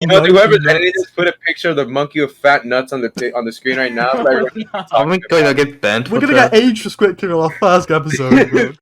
You know, whoever's editing this, put a picture of the monkey with fat nuts on the screen right now. I'm gonna get banned. We're gonna get age restricted on our first episode, bro.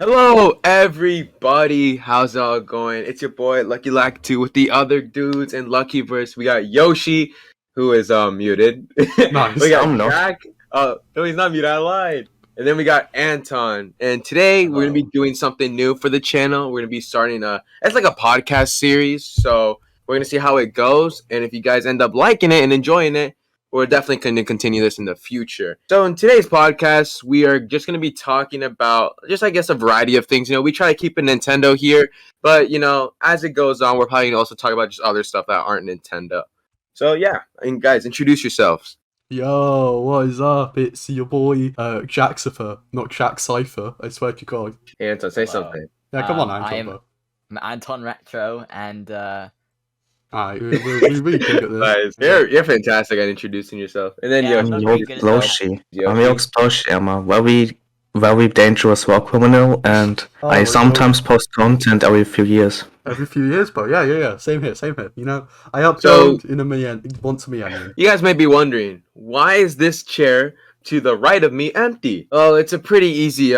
Hello, everybody. How's it all going? It's your boy Lakitu with the other dudes in Luckyverse. We got Yoshi, who is muted. Nice. We got Jack. No, he's not muted. I lied. And then we got Anton. And today we're gonna be doing something new for the channel. We're gonna be starting it's like a podcast series. So we're gonna see how it goes. And if you guys end up liking it and enjoying it, we're definitely going to continue this in the future. So in today's podcast, we are just going to be talking about just, I guess, a variety of things. You know, we try to keep it Nintendo here, but, you know, as it goes on, we're probably going to also talk about just other stuff that aren't Nintendo. So, yeah. And guys, introduce yourselves. Yo, what is up? It's your boy, Jaxifer, not Jack Cypher. I swear to God. Anton, say something. Yeah, come on, Anton. I'm Anton Retro, and Alright, we're really good at this. Nice. You're fantastic at introducing yourself. And then I'm Yoshi. I'm a very dangerous war criminal, and I sometimes post content every few years. Every few years, bro. Yeah. Same here. You know, I upload in a million, once a million. You guys may be wondering, why is this chair to the right of me empty? Well, it's a pretty easy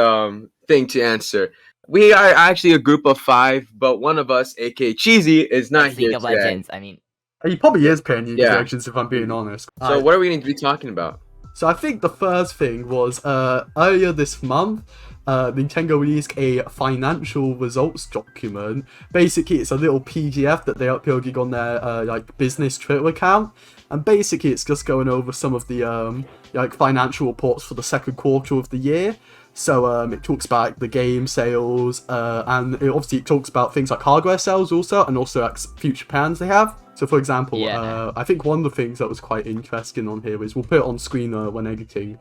thing to answer. We are actually a group of 5, but one of us, aka Cheesy, is not here League of today. Legends. I mean, He probably is paying you Legends, if I'm being honest. So what are we going to be talking about? So I think the first thing was earlier this month, Nintendo released a financial results document. Basically, it's a little PDF that they uploaded on their like business Twitter account, and basically it's just going over some of the like financial reports for the second quarter of the year. So it talks about like, the game sales, and it talks about things like hardware sales also, and also like future plans they have. So for example, I think one of the things that was quite interesting on here is, we'll put it on screen when editing,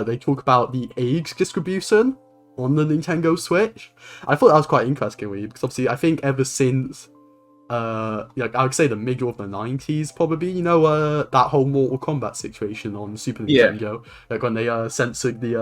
they talk about the age distribution on the Nintendo Switch. I thought that was quite interesting, really, because obviously I think ever since like I would say the middle of the 90s, probably, you know, that whole Mortal Kombat situation on Super Nintendo, like when they censored the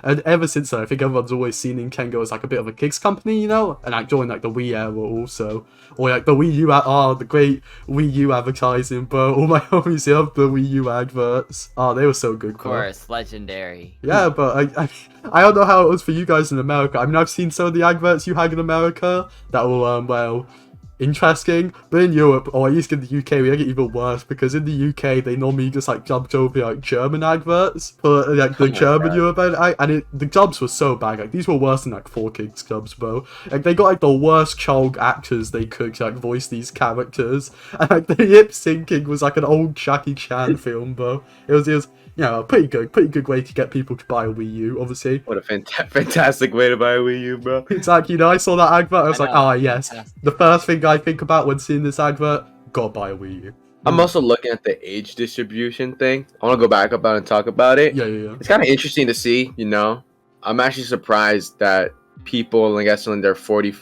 and ever since then I think everyone's always seen Nintendo as like a bit of a kids company, you know, and like during like the Wii era also, or like the Wii U the great Wii U advertising, bro. All my homies love the Wii U adverts. They were so good, of course, legendary. Yeah, but I don't know how it was for you guys in America. I mean, I've seen some of the adverts you had in America that were well, interesting, but in Europe, or at least in the UK, we make it even worse, because in the UK they normally just like dubbed over like German adverts for like the German Europe, and the dubs were so bad. Like these were worse than like 4Kids dubs, bro. Like they got like the worst child actors they could to like voice these characters, and like the lip syncing was like an old Jackie Chan film, bro. It was a pretty good way to get people to buy a Wii U, obviously. What a fantastic way to buy a Wii U, bro. Exactly, you know, I saw that advert, I was like, yes. The first thing I think about when seeing this advert, gotta buy a Wii U. I'm also looking at the age distribution thing. I want to go back about and talk about it. Yeah. It's kind of interesting to see, you know. I'm actually surprised that people, I guess, in their 40s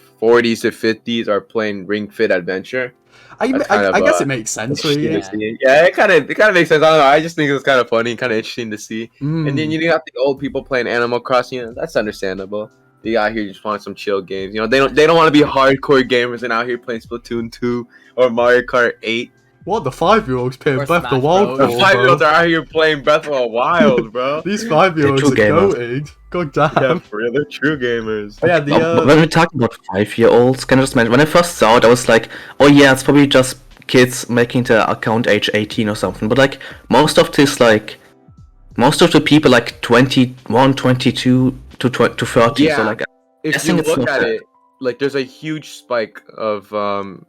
to 50s are playing Ring Fit Adventure. I guess it makes sense, really. Yeah, it kind of makes sense. I don't know. I just think it's kind of funny and kind of interesting to see. And then you got the old people playing Animal Crossing. You know, that's understandable. They out here just want some chill games. You know, they don't want to be hardcore gamers and out here playing Splatoon 2 or Mario Kart 8. What, the 5-year-olds playing Breath of the Wild? The 5-year-olds are out here playing Breath of the Wild, bro. These 5-year-olds are goated. God damn. Yeah, for real, they're true gamers. Oh, yeah, when we talk about 5-year-olds, can I just mention, when I first saw it, I was like, oh yeah, it's probably just kids making the account age 18 or something. But like, most of the people like 21, 22 to 30. Yeah. So like, if you look at it, like there's a huge spike of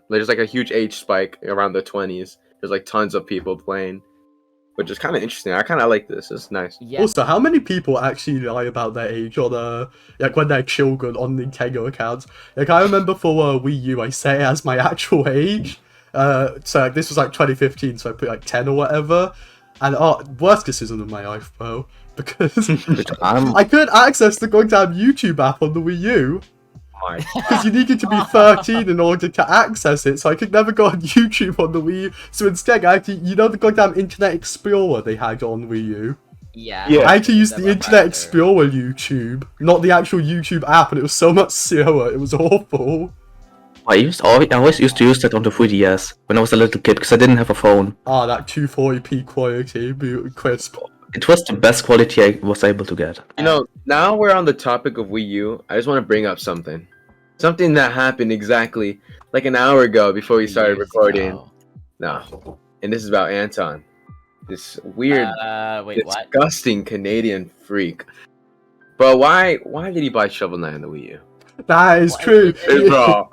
there's like a huge age spike around the 20s. There's like tons of people playing, which is kind of interesting. I kind of like this. It's nice. Yeah. Also, how many people actually lie about their age on like when they're children on Nintendo accounts? Like I remember for Wii U, I set it as my actual age. So like, this was like 2015, so I put like 10 or whatever. And worst decision of my life, bro, because I couldn't access the goddamn YouTube app on the Wii U. Because you needed to be 13 in order to access it, so I could never go on YouTube on the Wii U. So instead, I had to, you know, the goddamn Internet Explorer they had on Wii U. Yeah. Yeah. I actually used the Web Internet browser. Explorer YouTube, not the actual YouTube app, and it was so much slower. It was awful. I always used to use that on the 3DS when I was a little kid because I didn't have a phone. Ah, that 240p quality, crisp. It was the best quality I was able to get. You know, now we're on the topic of Wii U. I just want to bring up something. Something that happened exactly like an hour ago before we started Years recording. ago. No. And this is about Anton. This weird, Wait, what? disgusting Canadian freak. But why did he buy Shovel Knight on the Wii U? That is What? true. Hey, bro.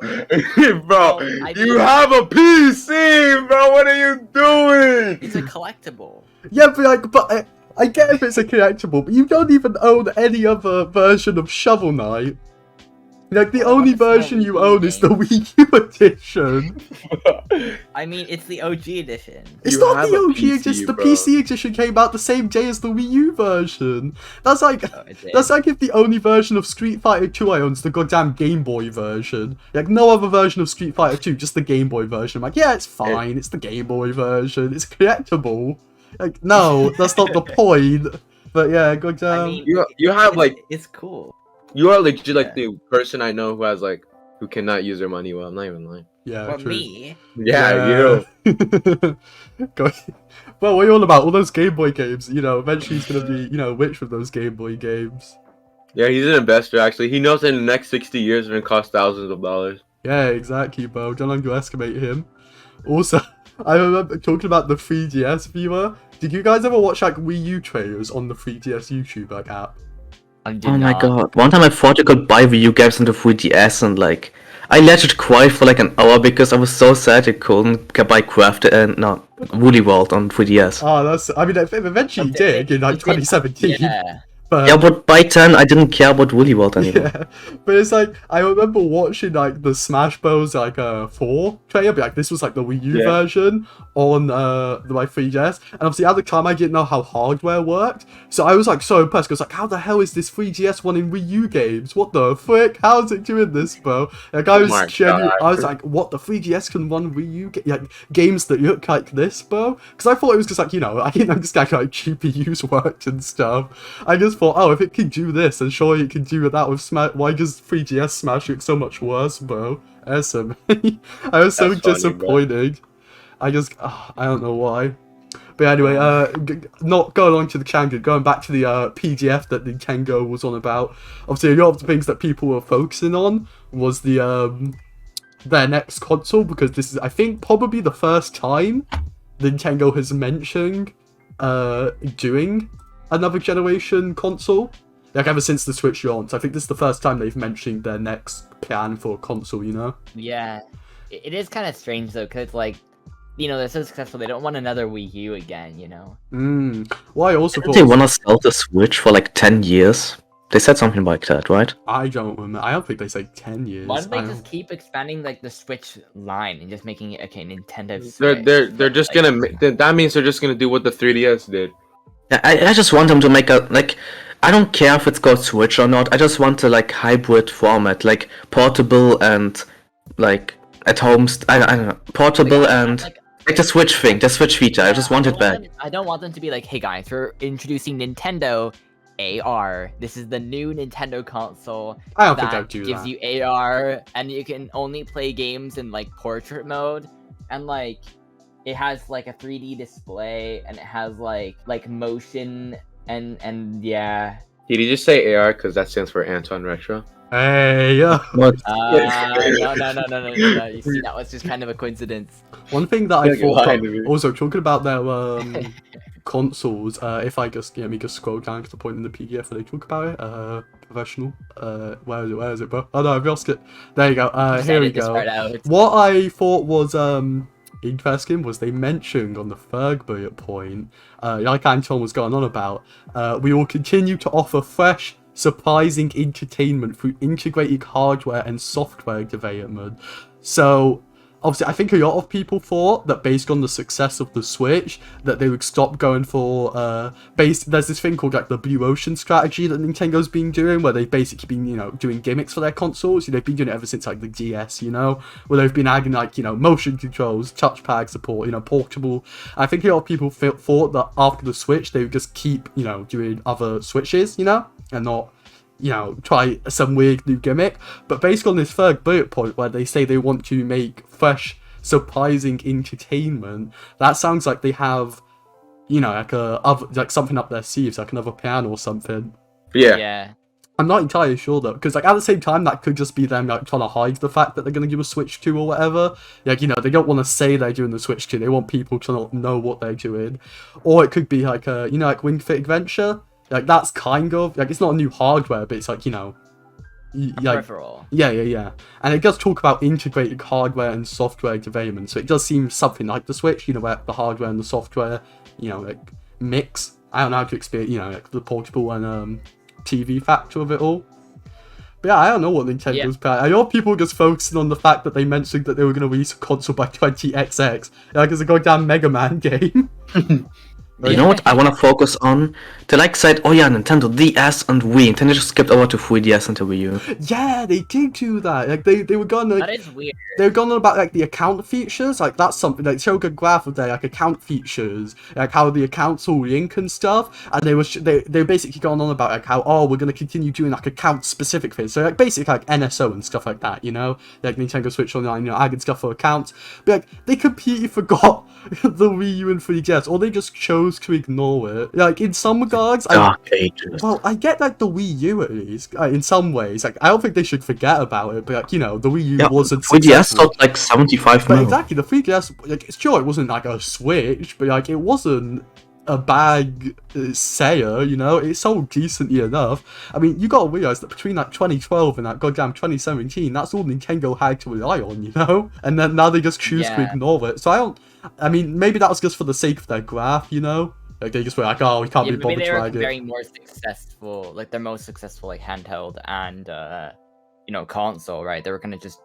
bro, I you mean- have a PC, bro. What are you doing? It's a collectible. Yeah, but I get if it's a collectible, but you don't even own any other version of Shovel Knight. Like, the Well, only it's not version you Wii U own is the games. Wii U edition. I mean, it's the OG edition. It's You not have the a OG PC, edition. The bro. PC edition came out the same day as the Wii U version. That's like... Oh, it did. That's like if the only version of Street Fighter 2 I own is the goddamn Game Boy version. Like, no other version of Street Fighter 2, just the Game Boy version. I'm like, yeah, it's fine, it's the Game Boy version, it's collectible. Like, no, that's not the point. But yeah, goddamn... I mean, You have like it's cool. you are legit like Yeah. the person I know who has like who cannot use their money well. I'm not even lying. yeah, For true. me, Yeah, you. Go- well, what are you all about? All those Game Boy games, you know, eventually he's gonna be, you know, rich with those Game Boy games. Yeah, he's an investor actually. He knows in the next 60 years it's gonna cost thousands of dollars. Yeah, exactly, bro. Don't underestimate him. Also, I remember talking about the 3DS viewer. Did you guys ever watch like Wii U trailers on the 3DS YouTube like app? I did Oh my not. god. One time I thought you could buy Wii U games on the 3DS and like... I legit cried for like an hour because I was so sad I couldn't buy Woolly World on 3DS. Oh, that's. I mean, it eventually did in like 2017. Yeah. But Yeah, but by then I didn't care about Woolly World anymore. yeah, but it's like I remember watching like the Smash Bros. Like 4 trailer, but like this was like the Wii U Yeah. version on my 3DS, and obviously at the time I didn't know how hardware worked, so I was like so impressed. Cause like, how the hell is this 3DS one in Wii U games? What the frick? How's it doing this, bro? Like I was my I God. was like, what, the 3DS can run Wii U like games that look like this, bro? Because I thought it was just like, you know, I didn't understand how like GPUs worked and stuff. I just thought, oh, if it can do this, then surely it can do that with Smash. Why does 3DS Smash look so much worse, bro? Awesome. I was so That's funny, disappointed. I don't know why. But anyway, not going on to the tangent, going back to the PDF that Nintendo was on about. Obviously, a lot of the things that people were focusing on was the their next console, because this is, I think, probably the first time Nintendo has mentioned doing another generation console. Like, ever since the Switch launch, I think this is the first time they've mentioned their next plan for a console, you know? Yeah. It is kind of strange though, because like, you know, they're so successful. They don't want another Wii U again, you know. Well, I also Didn't thought... they wanna sell the Switch for like 10 years? They said something like that, right? I don't remember. I don't think they say 10 years. Why don't they I just keep expanding like the Switch line and just making it Nintendo Switch? They're just Like, gonna. That means they're just gonna do what the 3DS did. Yeah, I just want them to make a, like... I don't care if it's called Switch or not, I just want a like hybrid format, like portable and like at home, I don't know, portable and like, like the Switch thing, the Switch feature, I just want it back. I don't want them to be like, hey guys, we're introducing Nintendo AR. This is the new Nintendo console I don't think that I'd do gives that. you AR, and you can only play games in like portrait mode, and like it has like a 3D display, and it has like motion and yeah. Did he just say AR because that stands for Anton Retro? Hey, yeah. What? No. You see, that was just kind of a coincidence. One thing that I You're thought lying to me. also talking about their consoles, if I just let me just scroll down to the point in the PDF where they talk about it. Professional. Where is it, bro? Oh no, I've lost it. There you go. Here we Decided to go. start out. What I thought was interesting was they mentioned on the third bullet point, like Anton was going on about, we will continue to offer fresh, surprising entertainment through integrated hardware and software development. So obviously, I think a lot of people thought that based on the success of the Switch, that they would stop going for there's this thing called like the Blue Ocean strategy that Nintendo's been doing, where they've basically been, you know, doing gimmicks for their consoles. They've been doing it ever since like the DS, you know, where they've been adding like, you know, motion controls, touchpad support, you know, portable. I think a lot of people thought that after the Switch, they would just keep, you know, doing other Switches, you know, and not, you know, try some weird new gimmick. But based on this third bullet point where they say they want to make fresh, surprising entertainment, that sounds like they have, you know, like something up their sleeves, like another plan or something. Yeah. I'm not entirely sure though, because like at the same time that could just be them like trying to hide the fact that they're gonna give a Switch 2 or whatever. Like, you know, they don't want to say they're doing the Switch 2. They want people to not know what they're doing. Or it could be like you know, like Wing Fit Adventure. Like, that's kind of, like, it's not new hardware, but it's like, you know... peripheral. Yeah. And it does talk about integrated hardware and software development, so it does seem something like the Switch, you know, where the hardware and the software, you know, like, mix. I don't know how to explain, you know, like, the portable and TV factor of it all. But yeah, I don't know what Nintendo's planning. I know people are just focusing on the fact that they mentioned that they were going to release a console by 20XX. Like, it's a goddamn Mega Man game. You know what I want to focus on? They like said, oh yeah, Nintendo DS and Wii. Nintendo just skipped over to 3DS and to Wii U. Yeah, they did do that. Like they were going like, that is weird. They were going on about like the account features. Like that's something like show a good graph of their like account features, like how the accounts all link and stuff. And they were basically going on about like how we're gonna continue doing like account specific things. So like basically like NSO and stuff like that. You know, like Nintendo Switch Online, you know, adding stuff for accounts. But like they completely forgot the Wii U and 3DS, or they just chose to ignore it. Like in some regards, I get like the Wii U at least in some ways. Like I don't think they should forget about it, but like, you know, the Wii U wasn't 3DS sold like 75 but mil. exactly, the 3DS, like, sure, it wasn't like a Switch, but like it wasn't a bag sayer, you know, it sold decently enough. I mean, you gotta realize that between like 2012 and that goddamn 2017, that's all Nintendo had to rely on, you know, and then now they just choose to ignore it. So I mean, maybe that was just for the sake of their graph, you know. Like they just were like, we can't be bothered trying it. Very more successful, like their most successful, like handheld and you know, console, right? They were kind of just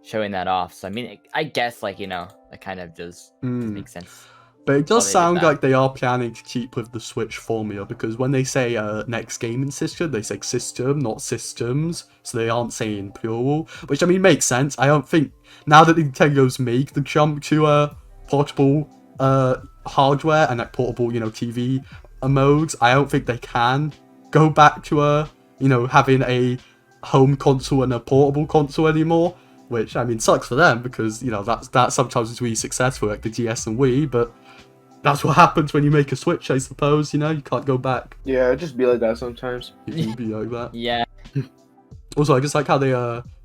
showing that off. So I mean, I guess like, you know, that kind of just makes sense. But it does sound like they are planning to keep with the Switch formula, because when they say next gaming system, they say system, not systems. So they aren't saying plural, which I mean makes sense. I don't think now that Nintendo's made the jump to portable hardware and like portable, you know, TV modes, I don't think they can go back to you know, having a home console and a portable console anymore. Which I mean sucks for them, because you know that sometimes is really successful, like the DS and Wii, but that's what happens when you make a Switch, I suppose. You know, you can't go back. Yeah, it just be like that sometimes. It can be like that. Yeah. Also, I just like how they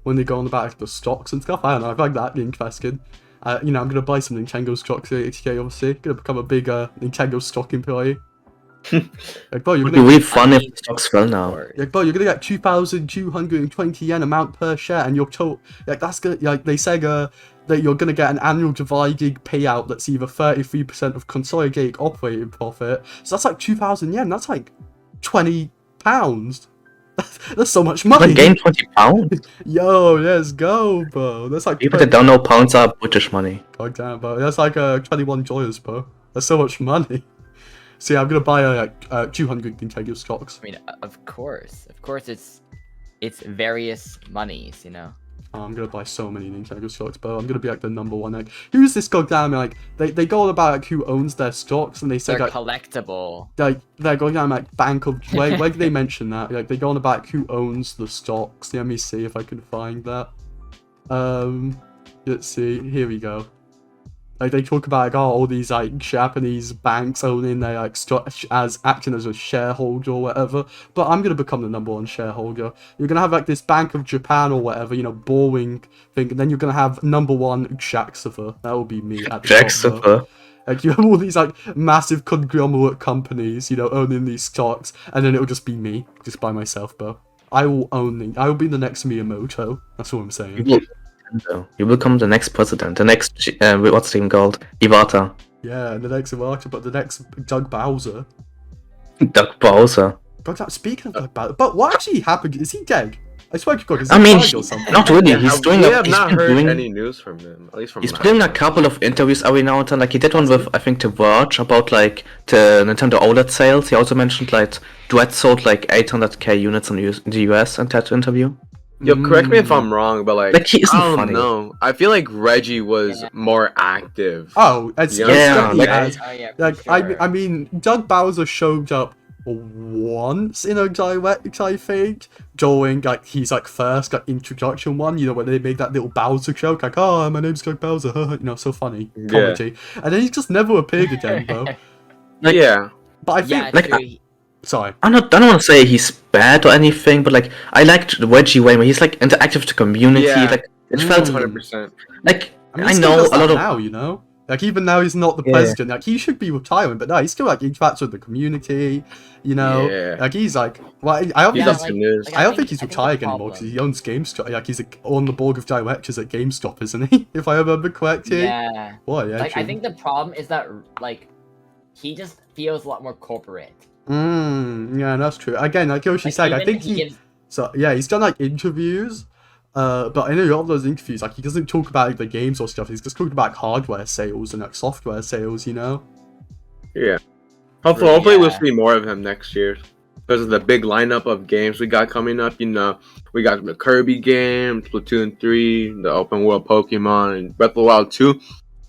when they go on about like, the stocks and stuff. I don't know. I find that interesting. You know, I'm gonna buy some Nintendo stocks at 80k. Obviously, gonna become a big Nintendo stock employee. Like, bro, It'd be really fun if the stocks fell now. Like, bro, you're gonna get 2,220 yen amount per share, and you're told like that's gonna, like they said that you're gonna get an annual divided payout that's either 33% of consolidated operating profit. So that's like 2,000 yen. That's like £20. That's so much money. Like gain £20. Yo, let's go, bro. That's like People that don't know, pounds are British money. God damn, bro. That's like 21 joyous, bro. That's so much money. So yeah, I'm gonna buy like 200 Nintendo stocks. I mean, of course, it's various monies, you know. Oh, I'm gonna buy so many Nintendo stocks, bro. I'm gonna be like the number one. Like, who's this goddamn like? They go on about like who owns their stocks, and they say They're like collectible. Like they're going down like Bank of. Where did they mention that? Like they go on about like, who owns the stocks. Let me see if I can find that. Let's see. Here we go. Like they talk about like all these like Japanese banks owning their like stock as acting as a shareholder or whatever. But I'm gonna become the number one shareholder. You're gonna have like this Bank of Japan or whatever, you know, boring thing, and then you're gonna have number one Jaxifer. That will be me at the top, bro. Like you have all these like massive conglomerate companies, you know, owning these stocks, and then it'll just be me, just by myself, bro. I will be the next Miyamoto. That's what I'm saying. You will become the next president, the next, what's the name called? Iwata. Yeah, the next Iwata, but the next Doug Bowser. Doug Bowser. But speaking of Doug Bowser, but what actually happened? Is he dead? I swear to God, is I he mean, dying or something? not really. He's we doing. have He's not been heard doing. any news from him, at least from. He's doing a couple of interviews every now and then. Like he did one with I think The Verge about like the Nintendo OLED sales. He also mentioned like Dread sold like 800k units in the US in that interview. Yo, correct me if I'm wrong, but like he isn't I don't funny. know. I feel like Reggie was more active. Oh, it's Yeah, definitely like- has. Oh yeah, for Like sure. I mean, Doug Bowser showed up once in a direct, I think, during like his like first like introduction one. You know, when they made that little Bowser joke, like, "Oh, my name's Doug Bowser," you know, so funny comedy. And then he's just never appeared again, though. Like, yeah. But I think, Yeah, like, true. sorry, I don't want to say he's bad or anything, but like I liked the Reggie way where he's like interactive with the community. Yeah. Like it felt 100%. like I mean, I he still know does a that lot of now, you know. Like even now he's not the Yeah. president. Like he should be retiring, but no, he's still like interacts with the community. You know, Yeah. like he's like, well, I don't He think does he's the news. I don't think he's the retired anymore because problem- he owns GameStop. Like he's on the board of directors at GameStop, isn't he? If I remember correctly. Yeah. What? Yeah. Like I true. think the problem is that like he just feels a lot more corporate. Yeah, that's true. Again, like Yoshi Like, said, I even think he gives So yeah, he's done like interviews. But in a lot of those interviews, like he doesn't talk about like, the games or stuff. He's just talking about hardware sales and like software sales. You know. Yeah. Hopefully we'll Yeah. see more of him next year. Because of the big lineup of games we got coming up, you know. We got the Kirby game, Splatoon 3, the open world Pokemon, and Breath of the Wild 2,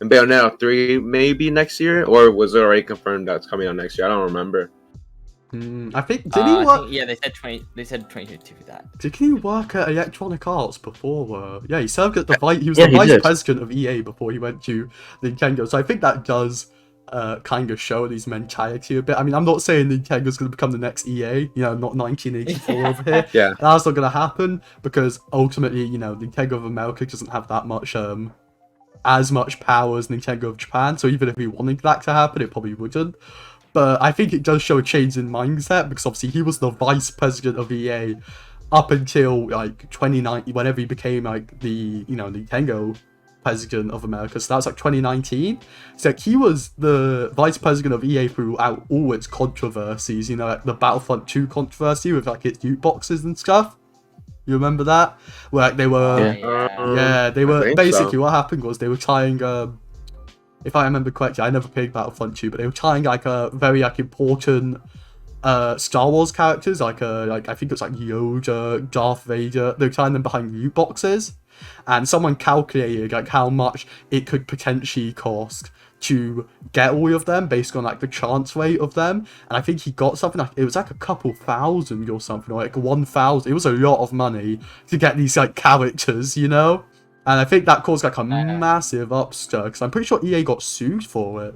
and Bayonetta 3 maybe next year? Or was it already confirmed that's coming out next year? I don't remember. I think did he I work? think- yeah, they said 2022 for that. Did he work at Electronic Arts before? Yeah, he served at the vice. He was Yeah, the he vice did. president of EA before he went to Nintendo. So I think that does kind of show his mentality a bit. I mean, I'm not saying Nintendo's going to become the next EA. You know, not 1984 over here. Yeah. That's not going to happen because ultimately, you know, Nintendo of America doesn't have that much as much power as Nintendo of Japan. So even if we wanted that to happen, it probably wouldn't. But I think it does show a change in mindset because obviously he was the vice president of EA up until like 2019, whenever he became like the Nintendo president of America. So that was like 2019. So like, he was the vice president of EA throughout all its controversies. You know, like the Battlefront 2 controversy with like its loot boxes and stuff. You remember that? Where like they were. Yeah, they I were think basically so. what happened was they were trying. If I remember correctly, I never played Battlefront 2, but they were trying like a very like important Star Wars characters, like I think it's like Yoda, Darth Vader. They were trying them behind loot boxes, and someone calculated like how much it could potentially cost to get all of them based on like the chance rate of them. And I think he got something like it was like a couple thousand or something, or like 1,000. It was a lot of money to get these like characters, you know. And I think that caused like a massive upstir because I'm pretty sure EA got sued for it.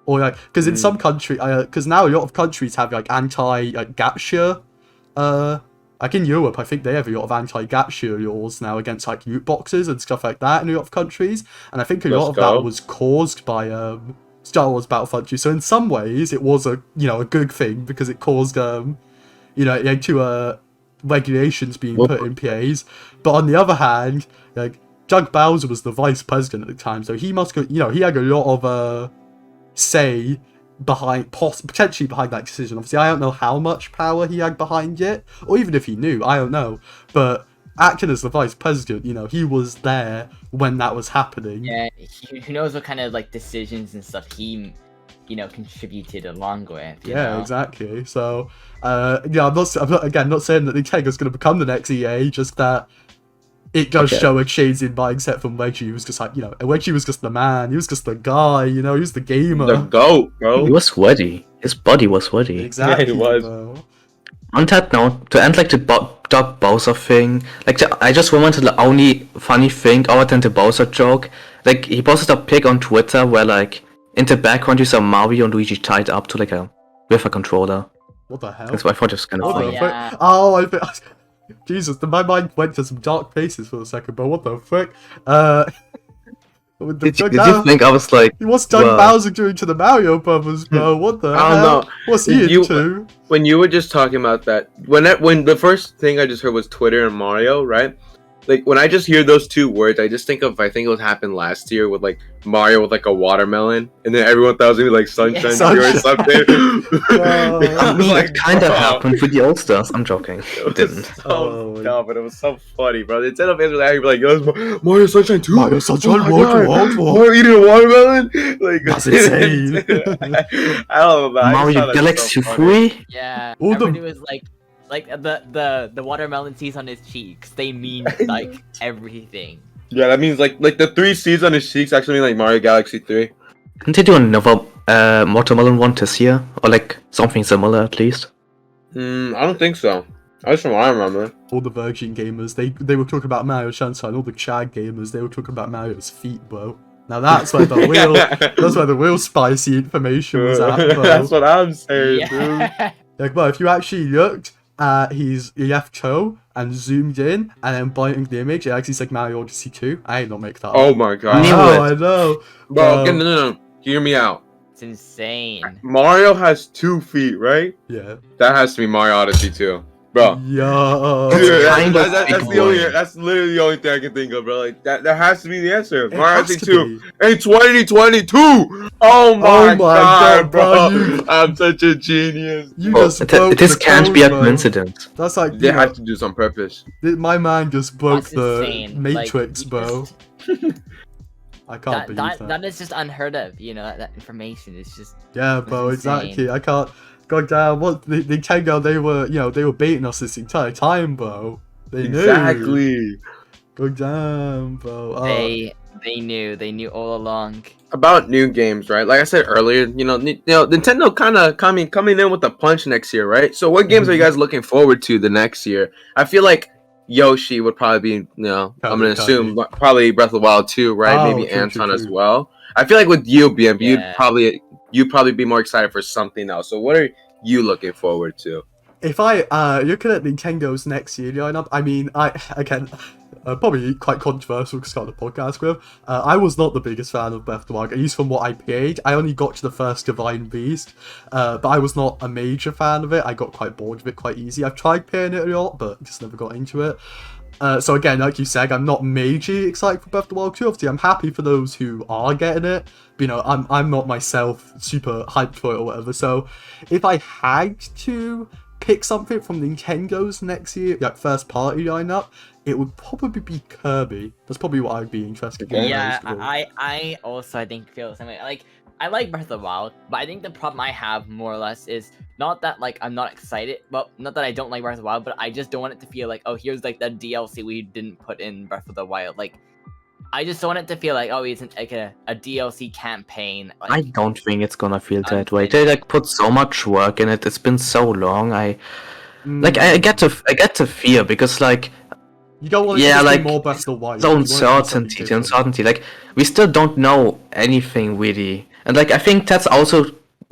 Or like, because in some country, because now a lot of countries have like anti-gacha, like in Europe, I think they have a lot of anti-gacha laws now against like loot boxes and stuff like that in a lot of countries. And I think a lot of that was caused by Star Wars Battlefront 2. So in some ways, it was a good thing because it caused it led to regulations being put in place. But on the other hand, like Doug Bowser was the vice president at the time, so he must go. He had a lot of say potentially behind that decision. Obviously, I don't know how much power he had behind it, or even if he knew, I don't know. But acting as the vice president, he was there when that was happening. Yeah, who knows what kind of like decisions and stuff he, contributed along with. You know? Exactly. So, I'm not saying that Nintendo's going to become the next EA, just that it does show a change in mindset from Reggie. He was just like, Reggie was just the man. He was just the guy, he was the gamer. The GOAT, bro. He was sweaty. His body was sweaty. Exactly. Yeah, he was. Bro. On that note, to end like the Doug Bowser thing, I just remembered the only funny thing other than the Bowser joke. Like he posted a pic on Twitter where like in the background you saw Mario and Luigi tied up to like with a controller. What the hell? That's what I thought it was kind of What funny. the yeah. frick? Oh, I think. Jesus, my mind went to some dark places for a second, but what the frick? Did you think I was like, What's Doug well- Bowser doing to the Mario Brothers, bro? What the I don't hell? know. What's he You- into? When you were just talking about that, when the first thing I just heard was Twitter and Mario, right? like when I just hear those two words, I just think of I think it happened last year with like Mario with like a watermelon, and then everyone thought it was gonna be like Sunshine Yeah. Tree or something. I mean, it kind of bro, happened with the All Stars. I'm joking. It It was didn't. so Oh, dumb, but it was so funny, bro. Instead of answering that, he'd be like, "Yo, it's Mario Sunshine 2? Mario Sunshine, Oh my what? God, Mario eating a watermelon? Like That's insane. I don't know. I just Mario thought that was Galaxy so funny. 3? Yeah, All the- everybody was like the watermelon seeds on his cheeks. They mean like everything. Yeah, that means like the 3 seeds on his cheeks actually mean like Mario Galaxy 3. Didn't they do another watermelon one this year? Or like something similar at least? I don't think so. That's from what I remember. All the Virgin gamers, they were talking about Mario Sunshine. All the Chad gamers, they were talking about Mario's feet, bro. Now that's where the real spicy information was at, bro. That's what I'm saying, dude. Yeah. Like, bro, if you actually looked at his left toe and zoomed in and then biting the image, it actually said Mario Odyssey 2. I ain't not make that up. Oh my I god. knew know, it. I know. Bro, okay, no. Hear me out. It's insane. Mario has 2 feet, right? Yeah. That has to be Mario Odyssey 2. Bro. Yo. Dude, kind of that's big the only. boy. That's literally the only thing I can think of, bro. Like that has to be the answer. It Mario has Odyssey to 2 be. in 2022. Oh my god, bro! you- I'm such a genius. You Well, just broke this the can't code, be a bro. coincidence. That's like, They you had know, to do this on purpose. my man just broke That's the insane. Matrix, Like, bro. I can't believe that. That is just unheard of. You know that information is just. Yeah, bro, That's insane. exactly. I can't. God damn, what the Nintendo? They were baiting us this entire time, bro. They knew. Exactly. God damn, bro. They knew all along. About new games, right? Like I said earlier, Nintendo kind of coming in with a punch next year, right? So, what games are you guys looking forward to the next year? I feel like Yoshi would probably be, I'm gonna assume probably Breath of the Wild 2, right? Oh, Maybe true, Anton true, as true. well. I feel like with you, BM, Yeah. you'd probably be more excited for something else. So, what are you looking forward to? If I looking at Nintendo's next year lineup, I mean, probably quite controversial to start the podcast with. I was not the biggest fan of Breath of the Wild, at least from what I played. I only got to the first Divine Beast, but I was not a major fan of it. I got quite bored of it quite easy. I've tried playing it a lot, but just never got into it. So again, like you said, I'm not majorly excited for Breath of the Wild 2. Obviously, I'm happy for those who are getting it. But, I'm not myself super hyped for it or whatever. So if I had to pick something from Nintendo's next year, like first party lineup, it would probably be Kirby. That's probably what I'd be interested in. Yeah, most of all. I also I think feel the same way. Like I like Breath of the Wild, but I think the problem I have more or less is not that like I'm not excited, well, not that I don't like Breath of the Wild, but I just don't want it to feel like, oh, here's like the DLC we didn't put in Breath of the Wild. Like I just don't want it to feel like, oh, it's like a DLC campaign. Like, I don't think it's gonna feel that I'm way. They like put so much work in it. It's been so long. I Mm, get to fear because like you don't want it yeah, to just like, be more Breath of the Wild. the You want it to be something uncertainty, the different. uncertainty. Like we still don't know anything really, and like I think that's also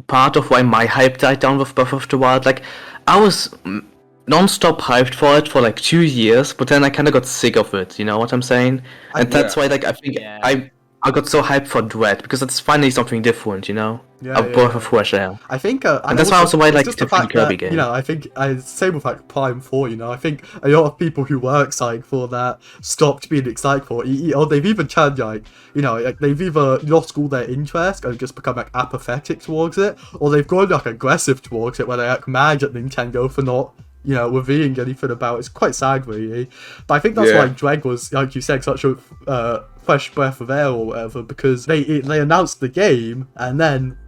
part of why my hype died down with Breath of the Wild. Like I was non-stop hyped for it for like 2 years, but then I kind of got sick of it. You know what I'm saying? And that's why like I think Yeah. I got so hyped for Dread because it's finally something different. You know, Yeah, a breath of fresh air. I think, And that's why also why I it's like just the different fact that, Kirby games. I think same with like Prime 4. I think a lot of people who were excited for that stopped being excited for it. Or they've even turned like they've either lost all their interest and just become like apathetic towards it, or they've gone like aggressive towards it, where they're like mad at Nintendo for not revealing anything about it. It's quite sad, really. But I think that's why Dread was, like you said, such a fresh breath of air or whatever, because they announced the game and then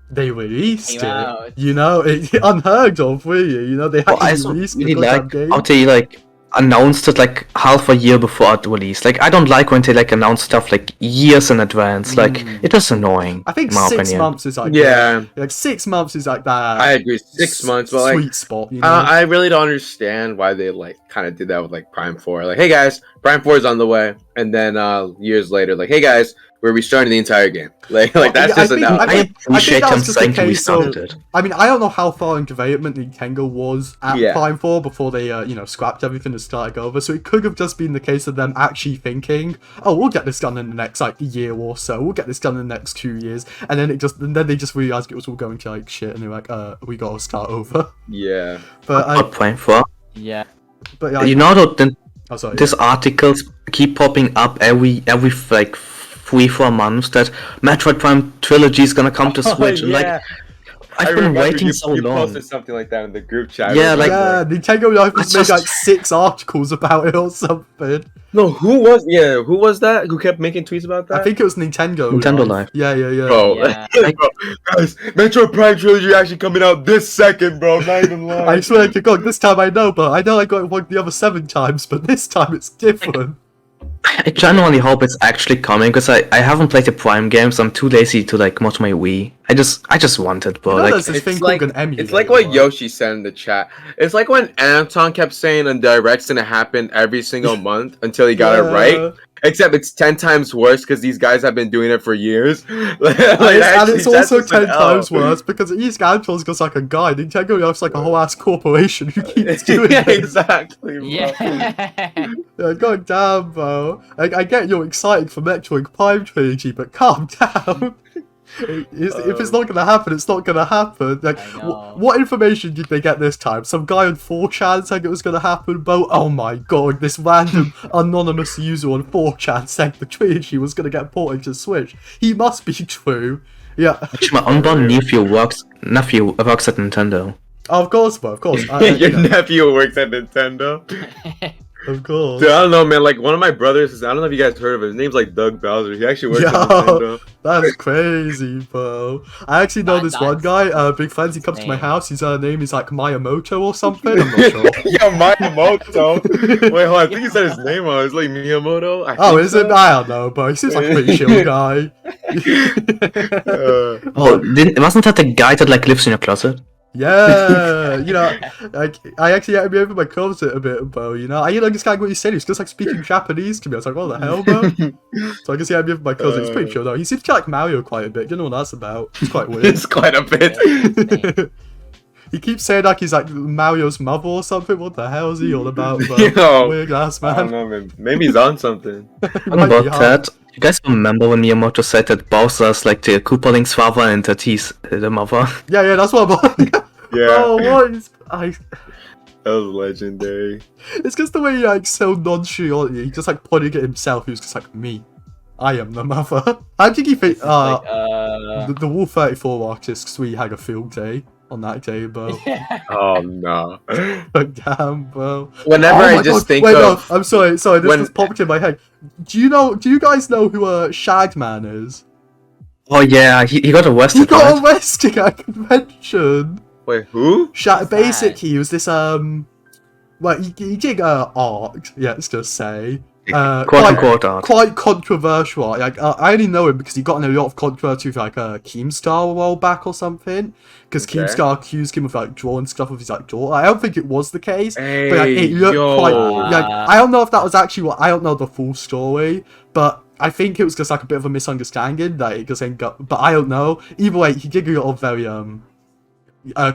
they released Came it. out. It unheard of, really. They Well, I actually also released really the goddamn like game. how they like announced it like half a year before it released. Like I don't like when they like announce stuff like years in advance. Like it is annoying. I think in my 6 opinion. months is like Yeah, like 6 months is like that. I agree. 6 months, but like sweet spot. I really don't understand why they like kind of did that with like Prime 4. Like, hey guys, Prime 4 is on the way, and then years later, like, hey guys, we're restarting the entire game. Like that's yeah, just I think- enough. I I think appreciate that them was just a saying to case restart of- it. I mean, I don't know how far in development Nintendo was at Yeah. Prime 4 before they, scrapped everything and started over. So it could have just been the case of them actually thinking, oh, we'll get this done in the next, like, year or so. We'll get this done in the next 2 years. And then they just realized it was all going to, like, shit. And they're like, we gotta start over. Yeah. But, Not Prime 4. Yeah. but yeah, You know that Oh, sorry. these articles keep popping up every like 3-4 months that Metroid Prime Trilogy is gonna come to Switch. And like, I've been waiting so you long. posted something like that in the group chat. Yeah, like- Yeah, Nintendo Life just made like 6 articles about it or something. No, who was that? Who kept making tweets about that? I think it was Nintendo. Nintendo Life. Yeah. Bro, Yeah. bro, guys, Metroid Prime Trilogy actually coming out this second, bro. Not even lying. I swear to God, this time I know I got it one the other 7 times, but this time it's different. I genuinely hope it's actually coming because I haven't played the Prime games. I'm too lazy to like mod my Wii. I just want it, bro. You know Like, there's this thing like, called an emulator. it's like what right? Yoshi said in the chat. It's like when Anton kept saying a direct's gonna happen every single month until he got it right. Except it's 10 times worse because these guys have been doing it for years. And it's also 10 times worse because East Anton's got like a guy. Nintendo has like a whole ass corporation who keeps doing Yeah, it. exactly, bro. Yeah. Yeah, god damn, bro. I get you're excited for Metroid Prime Trilogy, but calm down. If it's not gonna happen, it's not gonna happen. Like, I know. what information did they get this time? Some guy on 4chan saying it was gonna happen, bro. Oh my god, this random anonymous user on 4chan said the trilogy was gonna get ported to Switch. He must be true. Yeah, actually, my unborn nephew works at Nintendo. of course, bro. Of course. Your nephew works at Nintendo. Of course. Dude, I don't know, man. Like, one of my brothers, I don't know if you guys heard of it. His name's like Doug Bowser. He actually works at Nintendo. That's crazy, bro. I actually know this one That's guy, big fans. He comes to my insane. house. His name is like Miyamoto or something. I'm not sure. Yo, Miyamoto. Wait, hold on. I think he said his name wrong. It's like Miyamoto. Oh, is it? I don't know, but he seems like a pretty chill guy. Wasn't that the guy that like lives in your closet? Yeah, you know, like I actually had to be over my closet a bit, bro. You know, I understand what he said. He was just like speaking Japanese to me. I was like, what the hell, bro? So I guess he had me over my closet. It's pretty chill though. He seems to like Mario quite a bit. You know what that's about? It's quite weird. It's quite a bit. He keeps saying like he's like Mario's mother or something. What the hell is he all about, bro? Yo, Weird ass I don't man. know, man. Maybe he's on something. What about that? You guys remember when Miyamoto said that Bowser's like the Koopa Link's father and that he's the mother? Yeah, that's what I'm like. Yeah, Oh, what is that was legendary. It's just the way he like so nonchalant. He just like putting it himself. He was just like me. I am the mother. I think he think the Wolf 34 artists we had a field day on that day, bro. Oh no. Like, damn, bro. Whenever Oh I my just God. think Wait, of no, I'm sorry. This when- just popped in my head. Do you guys know who Shadman is? Oh yeah, he got arrested. He got right? arrested at a convention. wait, who? Basically, he was this well, he did art. Yeah, let's just say Quote unquote art. quite controversial. Like I only know him because he got in a lot of controversy with like Keemstar a while back or something. Because Okay. Keemstar accused him of like drawing stuff of his like daughter. I don't think it was the case, but like, Hey, it looked yo. quite. Like I don't know if that was actually what. I don't know the full story, but I think it was just like a bit of a misunderstanding that it just ain't got. But I don't know. Either way, he did a lot of very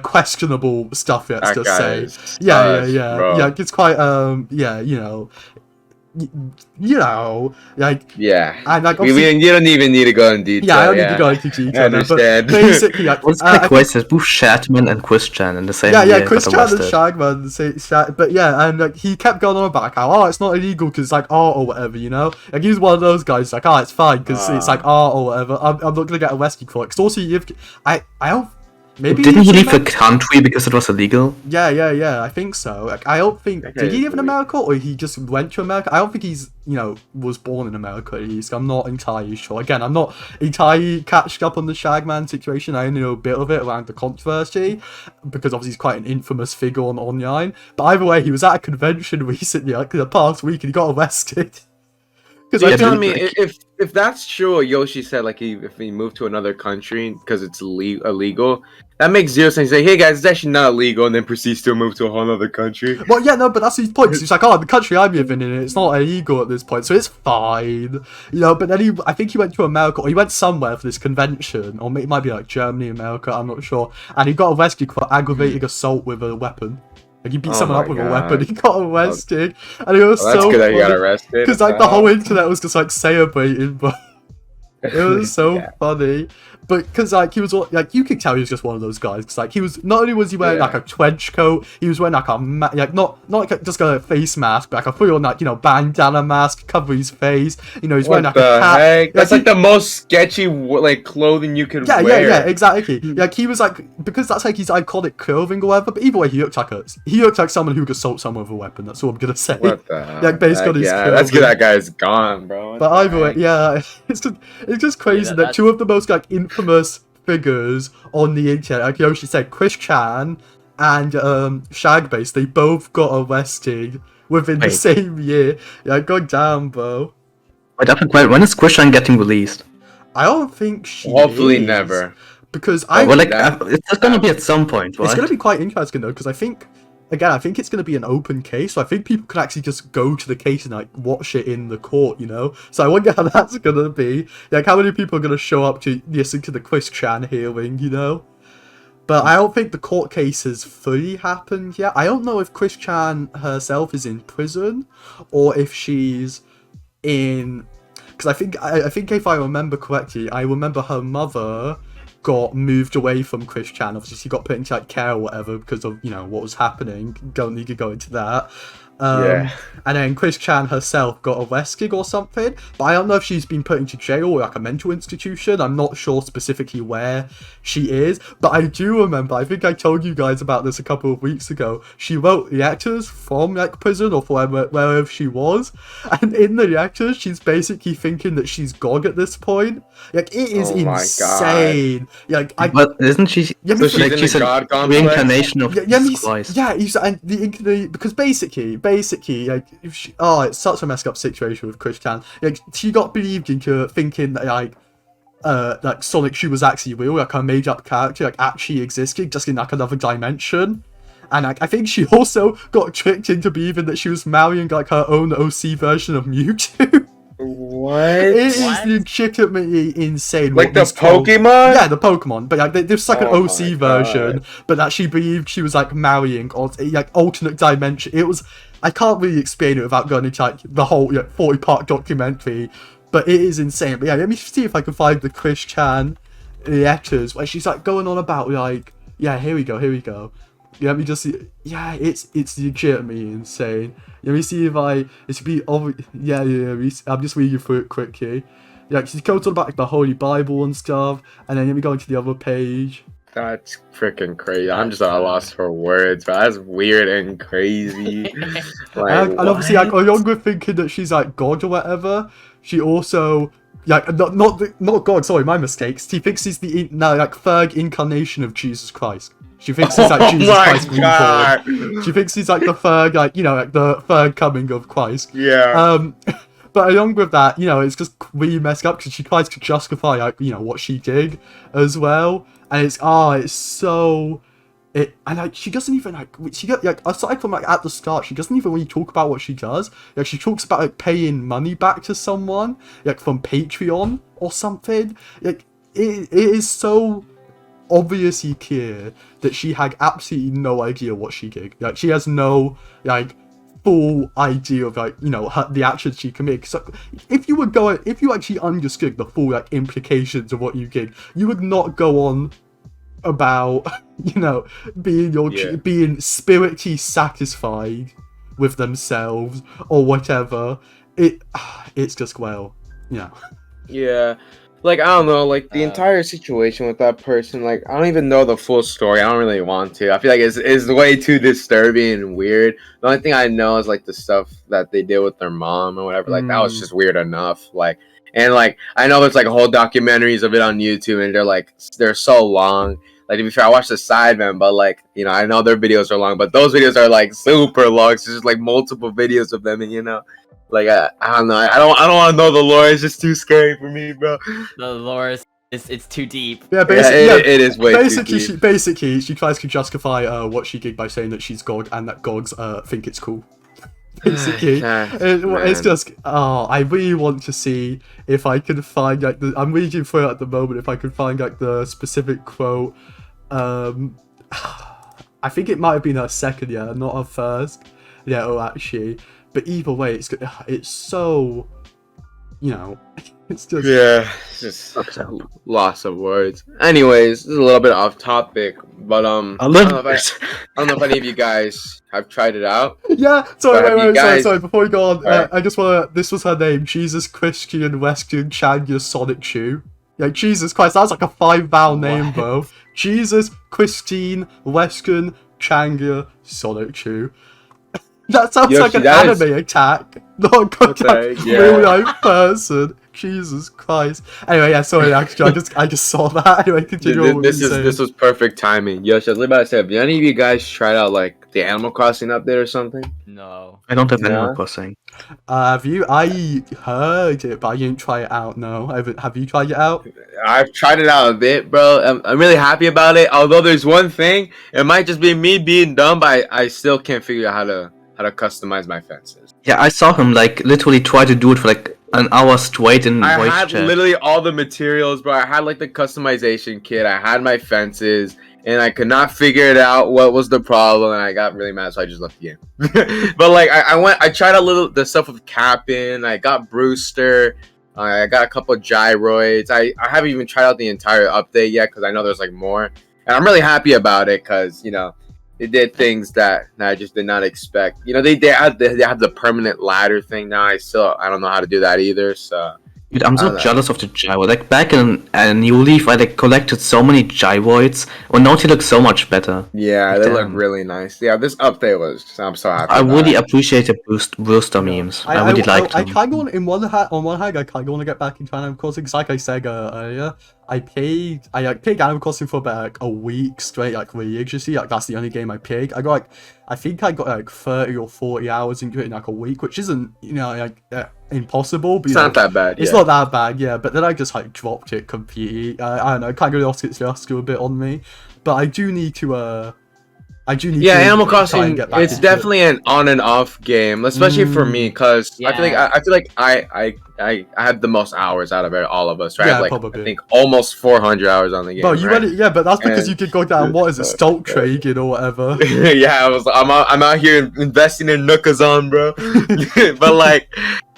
questionable stuff. Let's That just guy say. is Yeah, sus, yeah. bro. Yeah, it's quite yeah, you know, like Yeah. and like You obviously, don't even need to go in detail. yeah, I don't need to go into detail, I now, but understand. basically, like, What's I like think- wasted? Both Shadman and Christian in the same yeah, year Chris got Chan and arrested. Shagman say, but yeah, and like he kept going on about like, how it's not illegal because it's like art or whatever, you know. Like he's one of those guys like, it's fine because it's like art or whatever. I'm not gonna get arrested for it. Because also, I don't. Maybe Didn't he he's leave the in country because it was illegal? Yeah, I think so. Like, I don't think Okay, did he live in wait. America or he just went to America? I don't think he's was born in America at least. I'm not entirely sure. Again, I'm not entirely catched up on the Shagman situation. I only know a bit of it around the controversy because obviously he's quite an infamous figure on online. But either way, he was at a convention recently, like the past week, and he got arrested. So Because you're Yeah, telling me dude, if that's true, what Yoshi said, like if he moved to another country because it's illegal, that makes zero sense. He's like, hey guys, it's actually not illegal, and then proceeds to move to a whole other country. well, yeah, no, but that's his point. 'Cause he's like, the country I'm living in, it's not illegal at this point, so it's fine, But then I think he went to America, or he went somewhere for this convention, or it might be like Germany, America, I'm not sure. And he got arrested for aggravated assault with a weapon. Like he beat Oh someone my up with a God. weapon. He got arrested, and it was Well, that's so good that he got funny. arrested. Because like the whole internet was just like celebrating, but It was so Yeah. funny, but because like he was like you could tell he was just one of those guys. Because like he was not only was he wearing like a trench coat, he was wearing like a like not like just a face mask, but like a full on like bandana mask cover his face. He's wearing like a hat. Heck? That's like the most sketchy like clothing you could wear. Yeah, exactly. Like he was like because that's like his iconic clothing or whatever. But either way, he looked like someone who could assault someone with a weapon. That's all I'm gonna say. What the hell? Like based on his clothing. That's good. That guy's gone, bro. But either way, yeah, it's just crazy that two of the most like infamous figures on the internet, like Yoshi said, Chris Chan and Shagbase, they both got arrested within the same year. Yeah, god damn, bro. When is Christian getting released? I don't think she Hopefully is, never. because it's gonna be at some point, right? It's gonna be quite interesting though, because I think it's going to be an open case, so I think people can actually just go to the case and like watch it in the court, So I wonder how that's going to be. Like, how many people are going to show up to listen to the Chris Chan hearing, But I don't think the court case has fully happened yet. I don't know if Chris Chan herself is in prison or if she's in, because I think if I remember correctly, I remember her mother got moved away from Chris Chan. Obviously, she got put into like care or whatever because of what was happening. Don't need to go into that. And then Chris Chan herself got arrested or something, but I don't know if she's been put into jail or like a mental institution. I'm not sure specifically where she is, but I do remember, I think I told you guys about this a couple of weeks ago, she wrote letters from like prison or wherever she was, and in the letters she's basically thinking that she's God at this point. Like, it is insane. Like, but isn't she? So she's in a God complex? Reincarnation of Jesus Christ. Yeah, and because basically, like, if she, it's such a messed up situation with Chris Chan. Like, she got believed into thinking that like Sonic Shoe was actually real, like her made up character, like actually existed, just in like another dimension. And like, I think she also got tricked into believing that she was marrying like her own OC version of Mewtwo. What? It is legitimately insane. Like the Pokemon? Yeah, the Pokemon. But like, there's like an OC version, but that she believed she was like marrying or like alternate dimension. It was. I can't really explain it without going into like the whole 40-part documentary, but it is insane. But yeah, let me see if I can find the Chris Chan letters where she's like going on about like, here we go. Yeah, let me just see. Yeah, it's legitimately insane. Let me see if I'm just reading through it quickly. Yeah, she goes on about like the Holy Bible and stuff, and then let me go into the other page. That's freaking crazy. I'm just at a loss for words, but that's weird and crazy. And obviously, like, along with thinking that she's like God or whatever, she also not God. Sorry, my mistakes. She thinks he's the third incarnation of Jesus Christ. She thinks he's like Jesus Christ reborn. She thinks he's like the third, like the third coming of Christ. Yeah. But along with that, it's just really messed up because she tries to justify like what she did as well. And it's so, and like she doesn't even aside from like at the start, she doesn't even really talk about what she does. Like, she talks about like paying money back to someone like from Patreon or something. Like, it is so obviously clear that she had absolutely no idea what she did. Like, she has no like full idea of like the actions she committed. So if you actually understood the full like implications of what you did, you would not go on about being spiritually satisfied with themselves or whatever. It's just yeah. Like, I don't know, like, the entire situation with that person, like, I don't even know the full story. I don't really want to. I feel like it's way too disturbing and weird. The only thing I know is, like, the stuff that they did with their mom or whatever. Like, that was just weird enough. Like, and, like, I know there's, like, whole documentaries of it on YouTube, and they're so long. Like, to be fair, I watched the Sidemen, but, like, I know their videos are long, but those videos are, like, super long. So it's just, like, multiple videos of them, and, like, I don't know. I don't want to know the lore. It's just too scary for me, bro. The lore it's too deep. Yeah, basically, it is way too deep. Basically, she tries to justify what she did by saying that she's God and that gods think it's cool. Basically, it's just I really want to see if I can find like I'm reading through it at the moment. If I can find like the specific quote, I think it might have been her second, not her first. Yeah, actually. But either way, it's so it's just it's just loss of words. Anyways, this is a little bit off topic, but I don't know if any of you guys have tried it out. Yeah, sorry, before we go on, Right. I just wanna, this was her name, Jesus Christian Western Chanya Sonic Shoe. Like, Jesus Christ, that's like a 5-vowel name, bro. Jesus Christine Western Changa Sonic Shoe. That sounds like an anime attack, not a real life person. Jesus Christ. Anyway, yeah, sorry, actually, I just saw that. Anyway, continue. This was perfect timing. Yoshi, I was about to say, have any of you guys tried out like the Animal Crossing update or something? No. I don't have Animal Crossing. Have you? I heard it, but I didn't try it out. No, have you tried it out? I've tried it out a bit, bro. I'm really happy about it. Although there's one thing, it might just be me being dumb, but I still can't figure out how to customize my fences. Yeah, I saw him like literally try to do it for like an hour straight in I voice had chat. literally all the materials, bro. I had like the customization kit. I had my fences, and I could not figure it out. What was the problem? And I got really mad, so I just left the game. But like, I tried the stuff with Cap'n. I got Brewster. I got a couple of gyroids. I haven't even tried out the entire update yet because I know there's like more, and I'm really happy about it because they did things that I just did not expect. They have the permanent ladder thing now. I don't know how to do that either. So Dude, I'm so jealous of the gyroid. Like back in New Leaf, I like collected so many gyroids. Well, now they look so much better. Yeah, they look really nice. Yeah, this update I'm so happy. I really appreciate the Brewster memes. I really liked them. I kind of want, on one hand, I kind of want to get back into Animal Crossing because, like I said earlier, I played Animal Crossing for about like a week straight, like religiously. Like that's the only game I played. I think I got like 30 or 40 hours into it in like a week, which isn't impossible. But, it's not that bad. It's not that bad, yeah. But then I just like dropped it completely. I don't know, kind of lost its luster a bit on me. But I do need to. Animal Crossing. It's definitely an on and off game, especially for me, because I feel like I had the most hours out of it, all of us, right? Yeah, like probably. I think almost 400 hours on the game. No, you right? read it, but that's because you could go down Stolt Trading or whatever. Yeah, I'm out here investing in Nookazon, bro. But like,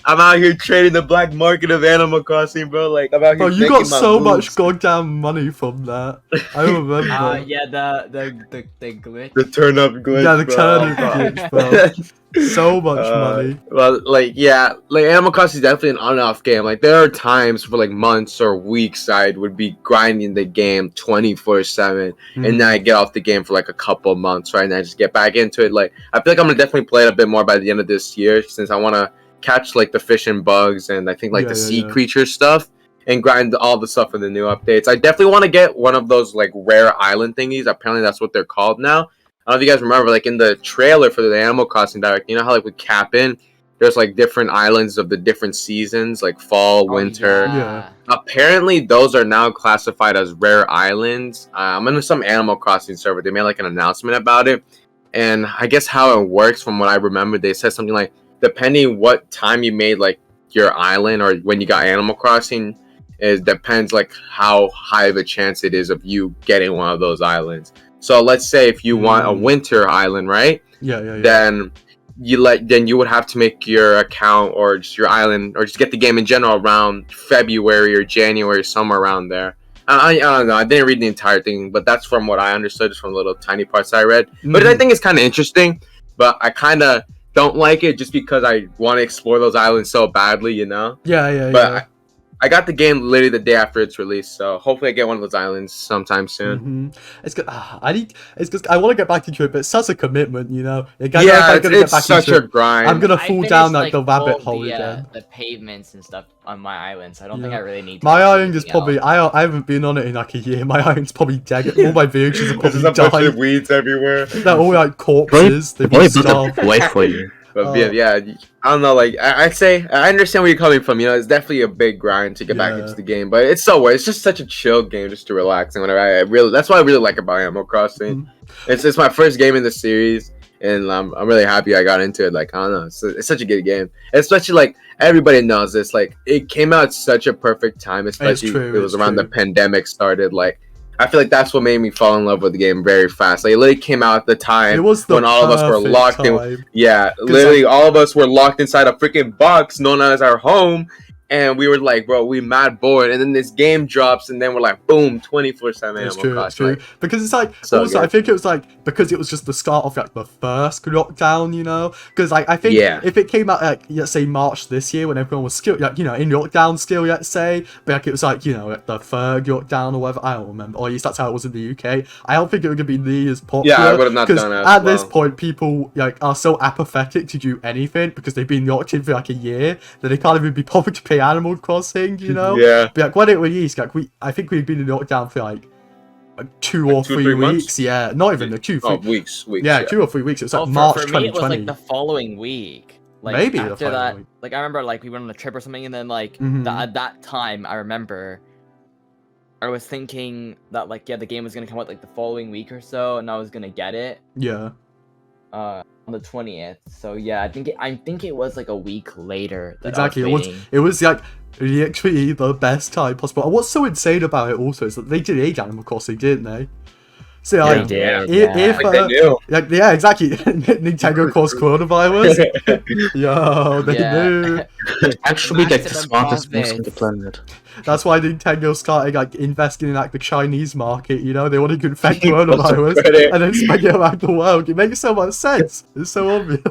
I'm out here trading the black market of Animal Crossing, bro. Like, I'm out here. You got so much goddamn money from that. I remember. Yeah, the glitch. The turn up glitch. Yeah, the turn up glitch, bro. So much money. Well, like Animal Crossing is definitely an on and off game. Like, there are times for like months or weeks I would be grinding the game 24/7, and then I get off the game for like a couple months, right? And I just get back into it. Like, I feel like I'm gonna definitely play it a bit more by the end of this year, since I want to catch like the fish and bugs and I think like the sea creature stuff and grind all the stuff in the new updates. I definitely want to get one of those like rare island thingies. Apparently that's what they're called now. I don't know if you guys remember, like in the trailer for the Animal Crossing Direct, you know how like with Cap'n, there's like different islands of the different seasons, like fall, winter. Yeah. Apparently those are now classified as rare islands. I'm in some Animal Crossing server. They made like an announcement about it, and I guess how it works from what I remember, they said something like, depending what time you made like your island or when you got Animal Crossing, it depends like how high of a chance it is of you getting one of those islands. So let's say if you want a winter island, right? Yeah. Then you would have to make your account or just your island or just get the game in general around February or January, somewhere around there. I don't know. I didn't read the entire thing, but that's from what I understood, just from the little tiny parts I read. But I think it's kind of interesting, but I kind of don't like it just because I want to explore those islands so badly, Yeah. But I got the game literally the day after its release, so hopefully I get one of those islands sometime soon. It's good. It's just I want to get back into it, but it's such a commitment, It's such a grind. I'm gonna fall down like the rabbit hole again. The pavements and stuff on my island, so I don't think I really need to. My island is probably I haven't been on it in like a year. My island's probably dead. All my villages are probably There's a bunch of weeds everywhere. They're all like corpses. They've been starved. Wait for you. But yeah, I don't know. Like I'd say, I understand where you're coming from. It's definitely a big grind to get back into the game, but it's so worth. It's just such a chill game, just to relax and whatever. That's what I really like about Animal Crossing. It's my first game in the series, and I'm really happy I got into it. Like, I don't know, it's such a good game. Especially like everybody knows this. Like, it came out at such a perfect time. Especially it was around the pandemic started. Like, I feel like that's what made me fall in love with the game very fast. Like, it literally came out at the time when all of us were locked in. Yeah, literally all of us were locked inside a freaking box known as our home. and we were like, bro, we mad bored, and then this game drops, and then we're like, boom, 24/7. It's Animal true, it's Crossing. true. Because it's like, So also, I good. think it was like, because it was just the start of like the first lockdown, you know? Because like, I think Yeah. if it came out like, let's say March this year when everyone was still, like, you know, in lockdown still, let's say, but like it was like, you know, like the third lockdown or whatever, I don't remember, or at least that's how it was in the UK, I don't think it would be nearly as popular. Yeah, I would have not Because done it. at this point, people like are so apathetic to do anything because they've been locked in for like a year that they can't even be bothered to play Animal Crossing, you know? Yeah. But like when it released, like I think we've been in lockdown for like 2 or 3 3 weeks. months? Yeah, not even the 2, 3. Oh, weeks. Yeah, 2 or 3 weeks. It was like Oh, March for me, it was 2020. like the following week. Like, Maybe the after following that, week. like I remember, like we went on a trip or something, and then like Mhm. at that time, I remember I was thinking that like the game was gonna come out like the following week or so, and I was gonna get it Yeah. on the 20th. So yeah, I think it was like a week later. That Exactly. I was It was like literally the best time possible. And what's so insane about it also is that they did age Animal Crossing, didn't they? So Yeah. like, did, if Like they knew. like yeah, exactly. Nintendo caused coronavirus. Yo, they Yeah. knew. Actually, like the Maximum smartest moves on profits. the planet. That's why Nintendo started like investing in like the Chinese market. You know, they wanted to infect Spread coronavirus it. and then spread it around the world. It makes so much sense. It's so obvious.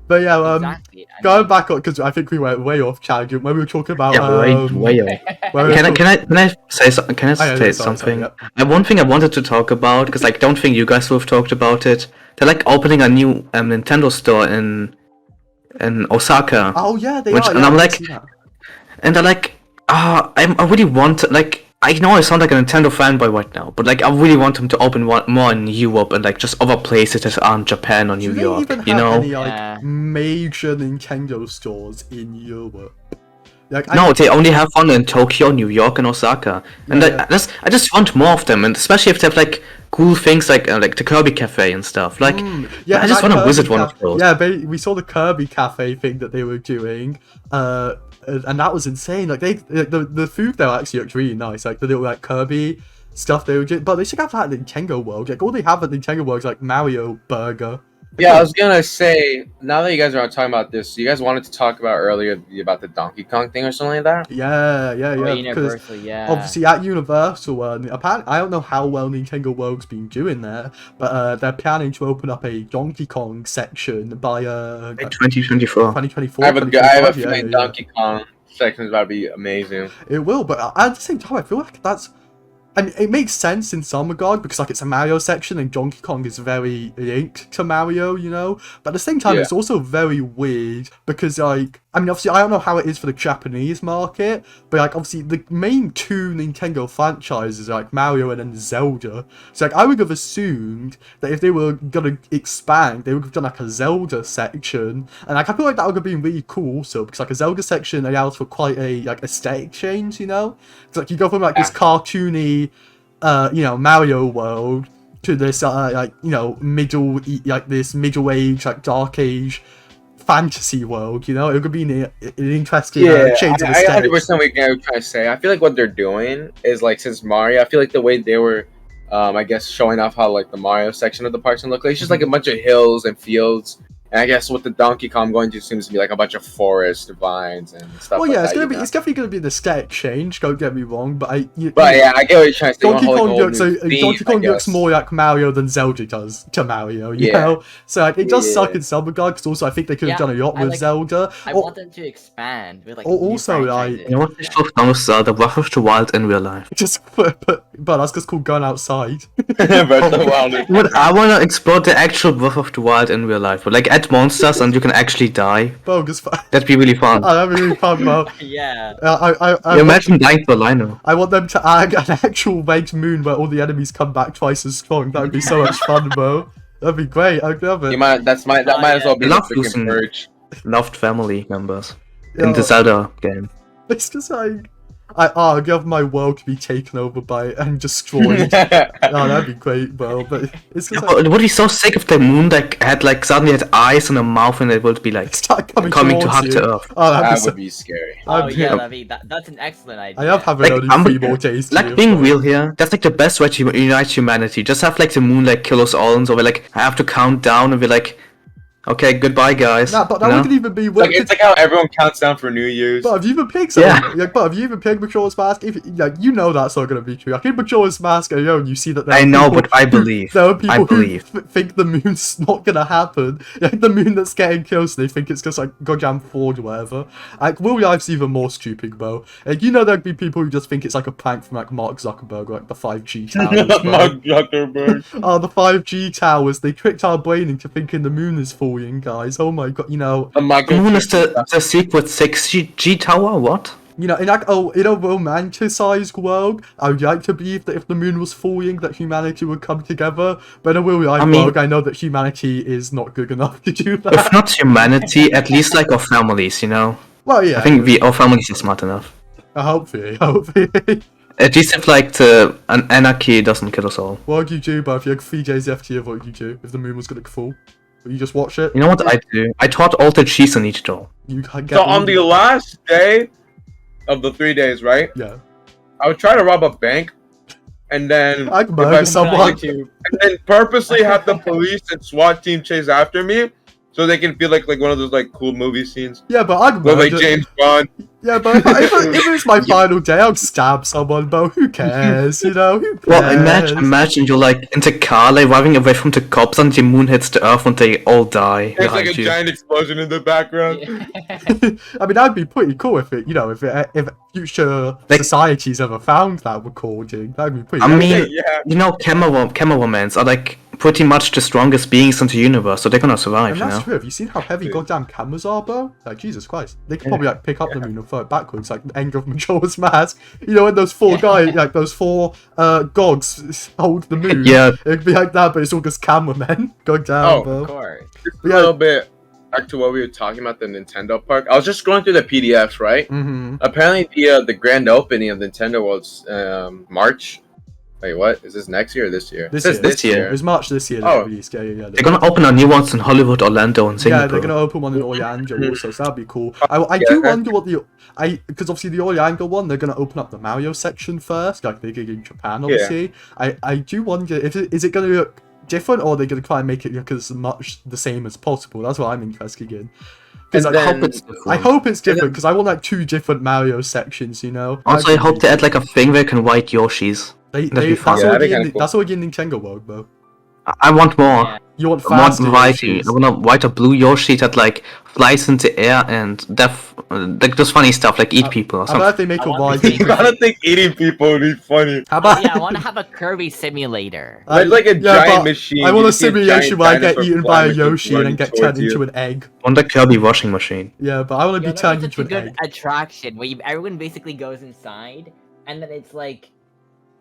But yeah, exactly. I going mean, back on because I think we went way off tangent when we were talking about Yeah, way off. when we were Can I talking- say something? Can I Oh, yeah, say sorry, something? yeah. One thing I wanted to talk about because like don't think you guys would have talked about it. They're like opening a new Nintendo store in Osaka, Oh yeah, they Which- are. and Yeah, I'm I like- can see that. and they're like, I really want like. I know I sound like a Nintendo fanboy right now, but like I really want them to open one more in Europe and like just other places that aren't Japan or New Do they York. even have You know? any like Yeah. major Nintendo stores in Europe? Like, No, they only have one in Tokyo, New York, and Osaka. And Yeah, I just want more of them, and especially if they have like cool things like the Kirby Cafe and stuff. Like, yeah, I just that want to Kirby visit one of Caf- those. Yeah, we saw the Kirby Cafe thing that they were doing, and that was insane. Like the food there actually looked really nice. Like the little like Kirby stuff they were doing, but they should have that at Nintendo World. Like all they have at Nintendo World is like Mario Burger. Yeah, I was gonna say, now that you guys are talking about this, you guys wanted to talk about earlier about the Donkey Kong thing or something like that? Yeah, or because Universal, yeah. obviously at Universal, apparently I don't know how well Nintendo World's been doing there, but they're planning to open up a Donkey Kong section by 2024. 2024. I have a 2025, feeling yeah. Donkey Kong section is about to be amazing. It will, but at the same time, I feel like that's. I mean, it makes sense in some regard because like it's a Mario section and Donkey Kong is very linked to Mario, you know. But at the same time, Yeah. it's also very weird because like I mean, obviously, I don't know how it is for the Japanese market, but like obviously the main 2 Nintendo franchises are like Mario and then Zelda. So like I would have assumed that if they were gonna expand, they would have done like a Zelda section, and like I feel like that would have been really cool also because like a Zelda section allows for quite a like aesthetic change, you know. It's like you go from like this cartoony, you know, Mario world to this like you know this middle age like dark age fantasy world, you know. It could be an interesting change of I aesthetic. 100% what you're trying to say. I feel like what they're doing is like, since Mario, I feel like the way they were, I guess, showing off how like the Mario section of the parks can look like, it's just like a bunch of hills and fields. And I guess what the Donkey Kong going to seems to be like a bunch of forest vines and stuff. Well, like yeah, that, you know? it's definitely gonna be an aesthetic change. Don't get me wrong, but But yeah, I get what you're trying to say. You want Donkey a whole Kong new looks so theme, Donkey I Kong looks guess. more like Mario than Zelda does to Mario, you Yeah. know. So like, it does suck Yeah. in some regard because also I think they could have Yeah, done a lot I with like- Zelda. I Or- want them to expand with like Or new also, like- franchises. You know what? This stuff knows the Breath of the Wild in real life. just but that's just called going outside. Breath of the Wild is- But I want to explore the actual Breath of the Wild in real life. But like add monsters and you can actually die. Bogus. That'd be really fun. That'd be really fun, bro. Yeah. I Imagine dying to a Lino. I want them to add an actual Red Moon where all the enemies come back twice as strong. That would be so much fun, bro. That'd be great. I'd love it. You might, that might as well be I the love freaking losing- purge. Loved family members Yeah. in the Zelda game. It's just like I'd love my world to be taken over by and destroyed. Oh, that'd be great, bro. But it's just like It would be so sick if the moon like had like suddenly had eyes and a mouth and it would be like start coming coming to towards hug you. to Earth. Oh, that'd be That so. would be scary. Oh I'd- yeah, that's an excellent idea. I love having Like, only I'm- 3 more days. to Like live, being bro. real here, that's like the best way to unite humanity. Just have like the moon like kill us all, and so we like have to count down, and we're like, Okay, goodbye, guys. Nah, but that No? wouldn't even be. It's like how everyone counts down for New Year's. But have you even picked Yeah. something? Like, but have you even picked Majora's Mask? If like, you know that's not gonna be true. Like in Majora's Mask alone, you see that there I are know, people but I who- believe. there are people I who believe. think the moon's not gonna happen. Like the moon that's getting close, they think it's just like goddamn fraud or whatever. Like real life's even more stupid, bro. Like you know there'd be people who just think it's like a prank from like Mark Zuckerberg, or, like the 5G towers. bro. Mark Zuckerberg. Oh, the 5G towers. They tricked our brain into thinking the moon is falling, guys. Oh my god, you know. The The moon is the secret 6G tower, what? You know, in like in a romanticized world, I would like to believe that if the moon was falling, that humanity would come together. But in a real life world, I know that humanity is not good enough to do that. If not humanity, at least like our families, you know? Well, yeah. I think our families are smart enough. Hopefully. At least if like an anarchy doesn't kill us all. What would you do, bro? If you had 3 days left here, what would you do if the moon was gonna fall? Would you just watch it? You know what I do? I taught all the cheese on each door. You get So on the last day of the 3 days, right? yeah. I would try to rob a bank, and then I'd if murder I- someone. and then purposely have the police and SWAT team chase after me, so they can feel like one of those like cool movie scenes Yeah, but I'd with like murder. James Bond. Yeah, but if it's my final day, I'll stab someone, bro. Who cares? You know, who cares? Well, imagine you're like in the car, like driving away from the cops, and the moon hits the earth, and they all die There's like behind a you. giant explosion in the background. I mean, that'd be pretty cool if it, you know, if future Like- societies ever found that recording. That'd be pretty. I cool. mean, Yeah. you know, cameramans are like pretty much the strongest beings in the universe, so they're gonna survive, and you that's know? true. Have you seen how heavy goddamn cameras are, bro? Like Jesus Christ, they could probably like pick up the moon and throw it backwards, like the end of Majora's Mask. You know, when those 4 guys, like those 4 gods hold the moon. Yeah. It'd be like that, but it's all just cameramen. Goddamn, Oh, bro. Of course. Just a Yeah. little bit back to what we were talking about the Nintendo Park. I was just scrolling through the PDFs, right? Mm-hmm. Apparently, the grand opening of Nintendo World's March. Wait, what? Is this next year or this year? This It says year. This year. It was March this year. Oh. Yeah. They're gonna open a new ones in Hollywood, Orlando, and Yeah, Singapore. they're gonna open one in Orlando also, so that'd be cool. I Yeah, do okay. wonder what because obviously the Orlando one, they're gonna open up the Mario section first, like they did in Japan, obviously. I do wonder if is it gonna look different, or are they gonna try and make it look as much the same as possible? That's what I'm interested in. Because And I, then- I hope it's different because I want like 2 different Mario sections, you know. Also, I hope they add like a thing where you can ride Yoshis. They, that'd be fun. that's Yeah, already that'd be in kinda cool. that's already in Nintendo World, bro. I want more. Yeah. You want More faster variety. Yoshis. I wanna ride a blue Yoshi that like flies in the air and like just funny stuff like eat people or How about something. if they make I a want ride? the I don't think eating people would be funny. How Oh, about yeah, I want to have a Kirby simulator. It's like a yeah, giant but machine. I want You a see a simulation giant where I get dinosaur eaten by a flying with Yoshi and then running get towards turned you. into an egg. On the Kirby washing machine. Yeah, but I want to Yeah, be that turned was into such a an good egg. attraction where everyone basically goes inside, and then it's like,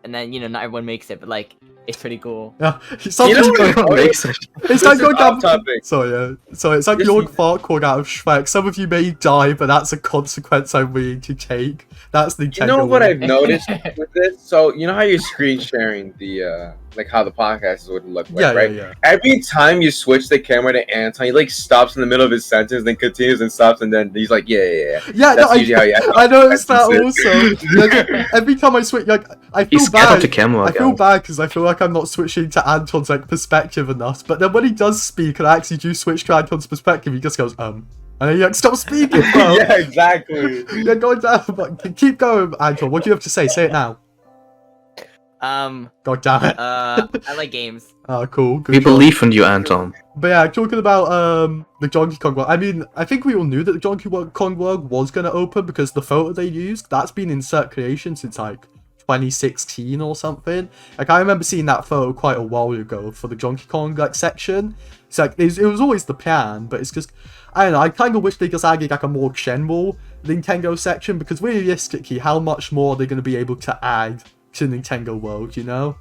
and then not everyone makes it, but like it's pretty cool. Yeah, it's You know like, what? Makes it. it's like This your is off topic. So it's like This your is- fart called out of Shrek. Some of you may die, but that's a consequence I'm willing to take. That's the You know what way. I've noticed with this? So you know how you're screen sharing the like how the podcast would look like, Yeah, right? yeah. Every time you switch the camera to Anton, he like stops in the middle of his sentence, then continues and stops, and then he's like, yeah. Yeah, That's no, usually how you I noticed that That's also. Like, every time I switch, like I feel He's scared bad. of the camera. I feel guys. bad because I feel like I'm not switching to Anton's like perspective enough. But then when he does speak and I actually do switch to Anton's perspective, he just goes and then he like stop speaking, bro. yeah, exactly. Yeah, go down. But keep going, Anton. What do you have to say? Say it now. God damn it. I like games. Oh, cool. Good We job. believe in you, Anton. But yeah, talking about the Donkey Kong world. I mean, I think we all knew that the Donkey Kong world was gonna open because the photo they used that's been in circulation since like 2016 or something. Like I remember seeing that photo quite a while ago for the Donkey Kong like section. It's like it was always the plan, but it's just I don't know. I kind of wish they just added like a more general Nintendo section because realistically, how much more are they going to be able to add to Nintendo World? You know?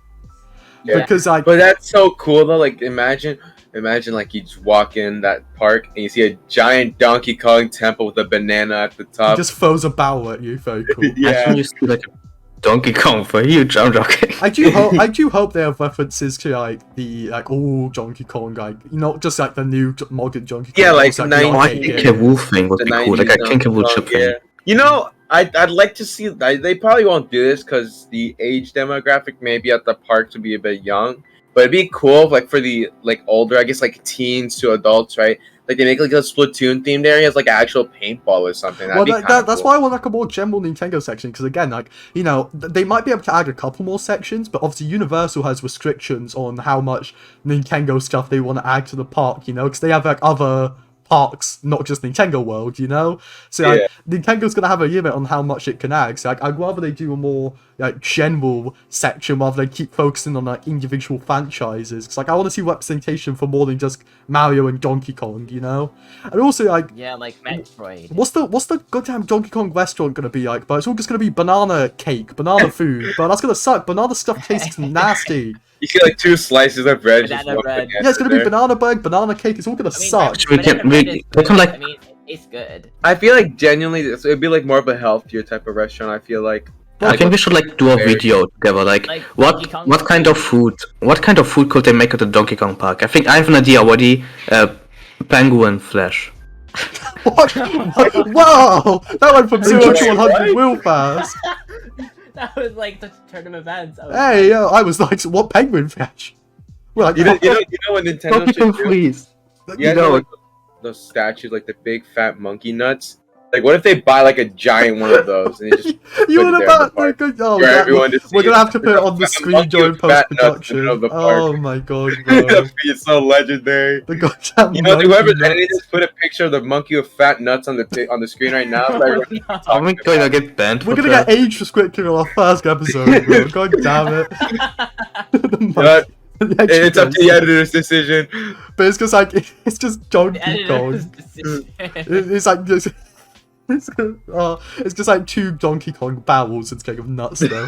Yeah. Because like But that's so cool though. Like imagine like you just walk in that park and you see a giant Donkey Kong temple with a banana at the he top. just throws a barrel at you. Very cool. I Yeah. can just do like a Donkey Kong for huge. I'm joking. I do hope they have references to like the like all Donkey Kong, like not just like the new modern Donkey Kong. Yeah, like also, the the Oh, I arcade think game. a wolf thing would The be cool. Like a 90s King Wool Donkey chip Kong, yeah. thing. You know, I'd like to see. They probably won't do this because the age demographic maybe at the park to be a bit young. But it'd be cool, if, like for the like older, I guess like teens to adults, right? Like they make like a Splatoon themed areas, like actual paintball or something. That'd Well, be kinda that's cool. why I want like a more general Nintendo section, because again, like, you know, they might be able to add a couple more sections, but obviously Universal has restrictions on how much Nintendo stuff they want to add to the park, you know, because they have like other parks, not just Nintendo World, you know. So like, Nintendo's gonna have a limit on how much it can add. So like, I'd rather they do a more like general section rather than keep focusing on like individual franchises. Because like I want to see representation for more than just Mario and Donkey Kong, you know. And also like like Metroid. what's the goddamn Donkey Kong restaurant gonna be like? But it's all just gonna be banana cake, banana food. But that's gonna suck. Banana stuff tastes nasty. You get like 2 slices of bread. Just Banana one bread. banana Yeah, it's gonna be there. banana bread, banana cake. It's all gonna suck. We can- we can, like- I mean, it tastes good. I feel like genuinely, it'd be like more of a healthier type of restaurant. I feel like. I think we should like do a video together. Like, Like Donkey Kong what kind of food? What kind of food could they make at the Donkey Kong Park? I think I have an idea already. Penguin flesh. What? Wow! That went from 0 to 100 real fast. That was like the turn of events. Hey, I was like, what penguin fish? We're like, You know what Nintendo Donkey Kong should do? freeze. You know, like those statues, like the big fat monkey nuts. Like, what if they buy like a giant one of those and they just you put would it about there in the like, oh, for yeah, everyone to see? we're gonna have to put it on the A screen monkey during with fat nuts in the post-production. middle of the park. Oh my god, bro. That'd be so legendary. The goddamn You know, monkey whoever's nuts. editing this, put a picture of the monkey with fat nuts on the screen right now. So everyone can talk Are we about going it. to get banned We're for gonna that? get age restricted on our first episode, bro. God damn it. The But monkey- it's up to the editor's decision. But it's just like, it's just Donkey Editor's Kong. decision. It's like just it's just like 2 Donkey Kong barrels instead of nuts though.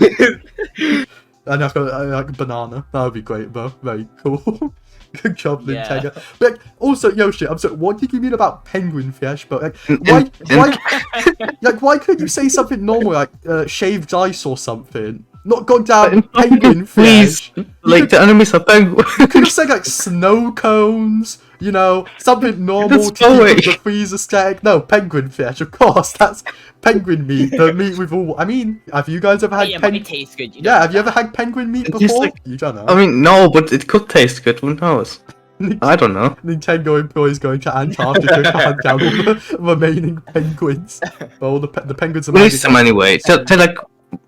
And like a banana. That would be great, bro. Very cool. Good job, Yeah. Nintendo. But like, also, Yoshi, I'm sorry, what did you mean about penguin fish? But like, why couldn't you say something normal like shaved ice or something? Not goddamn penguin Please, fish. like the enemies are penguins. You could have said like snow cones, you know, something normal to That's keep with fine. the freeze aesthetic. No, penguin fish, of course. That's penguin meat. The meat with all. I mean, have you guys ever had Yeah, but it penguin? tastes good. You Yeah, know have you ever that. had penguin meat It tastes before? like- You don't know. I mean, no, but it could taste good. Who knows? I don't know. Nintendo employees going to Antarctica to hunt down all the remaining penguins. Well, the penguins are Release them anyway. They're like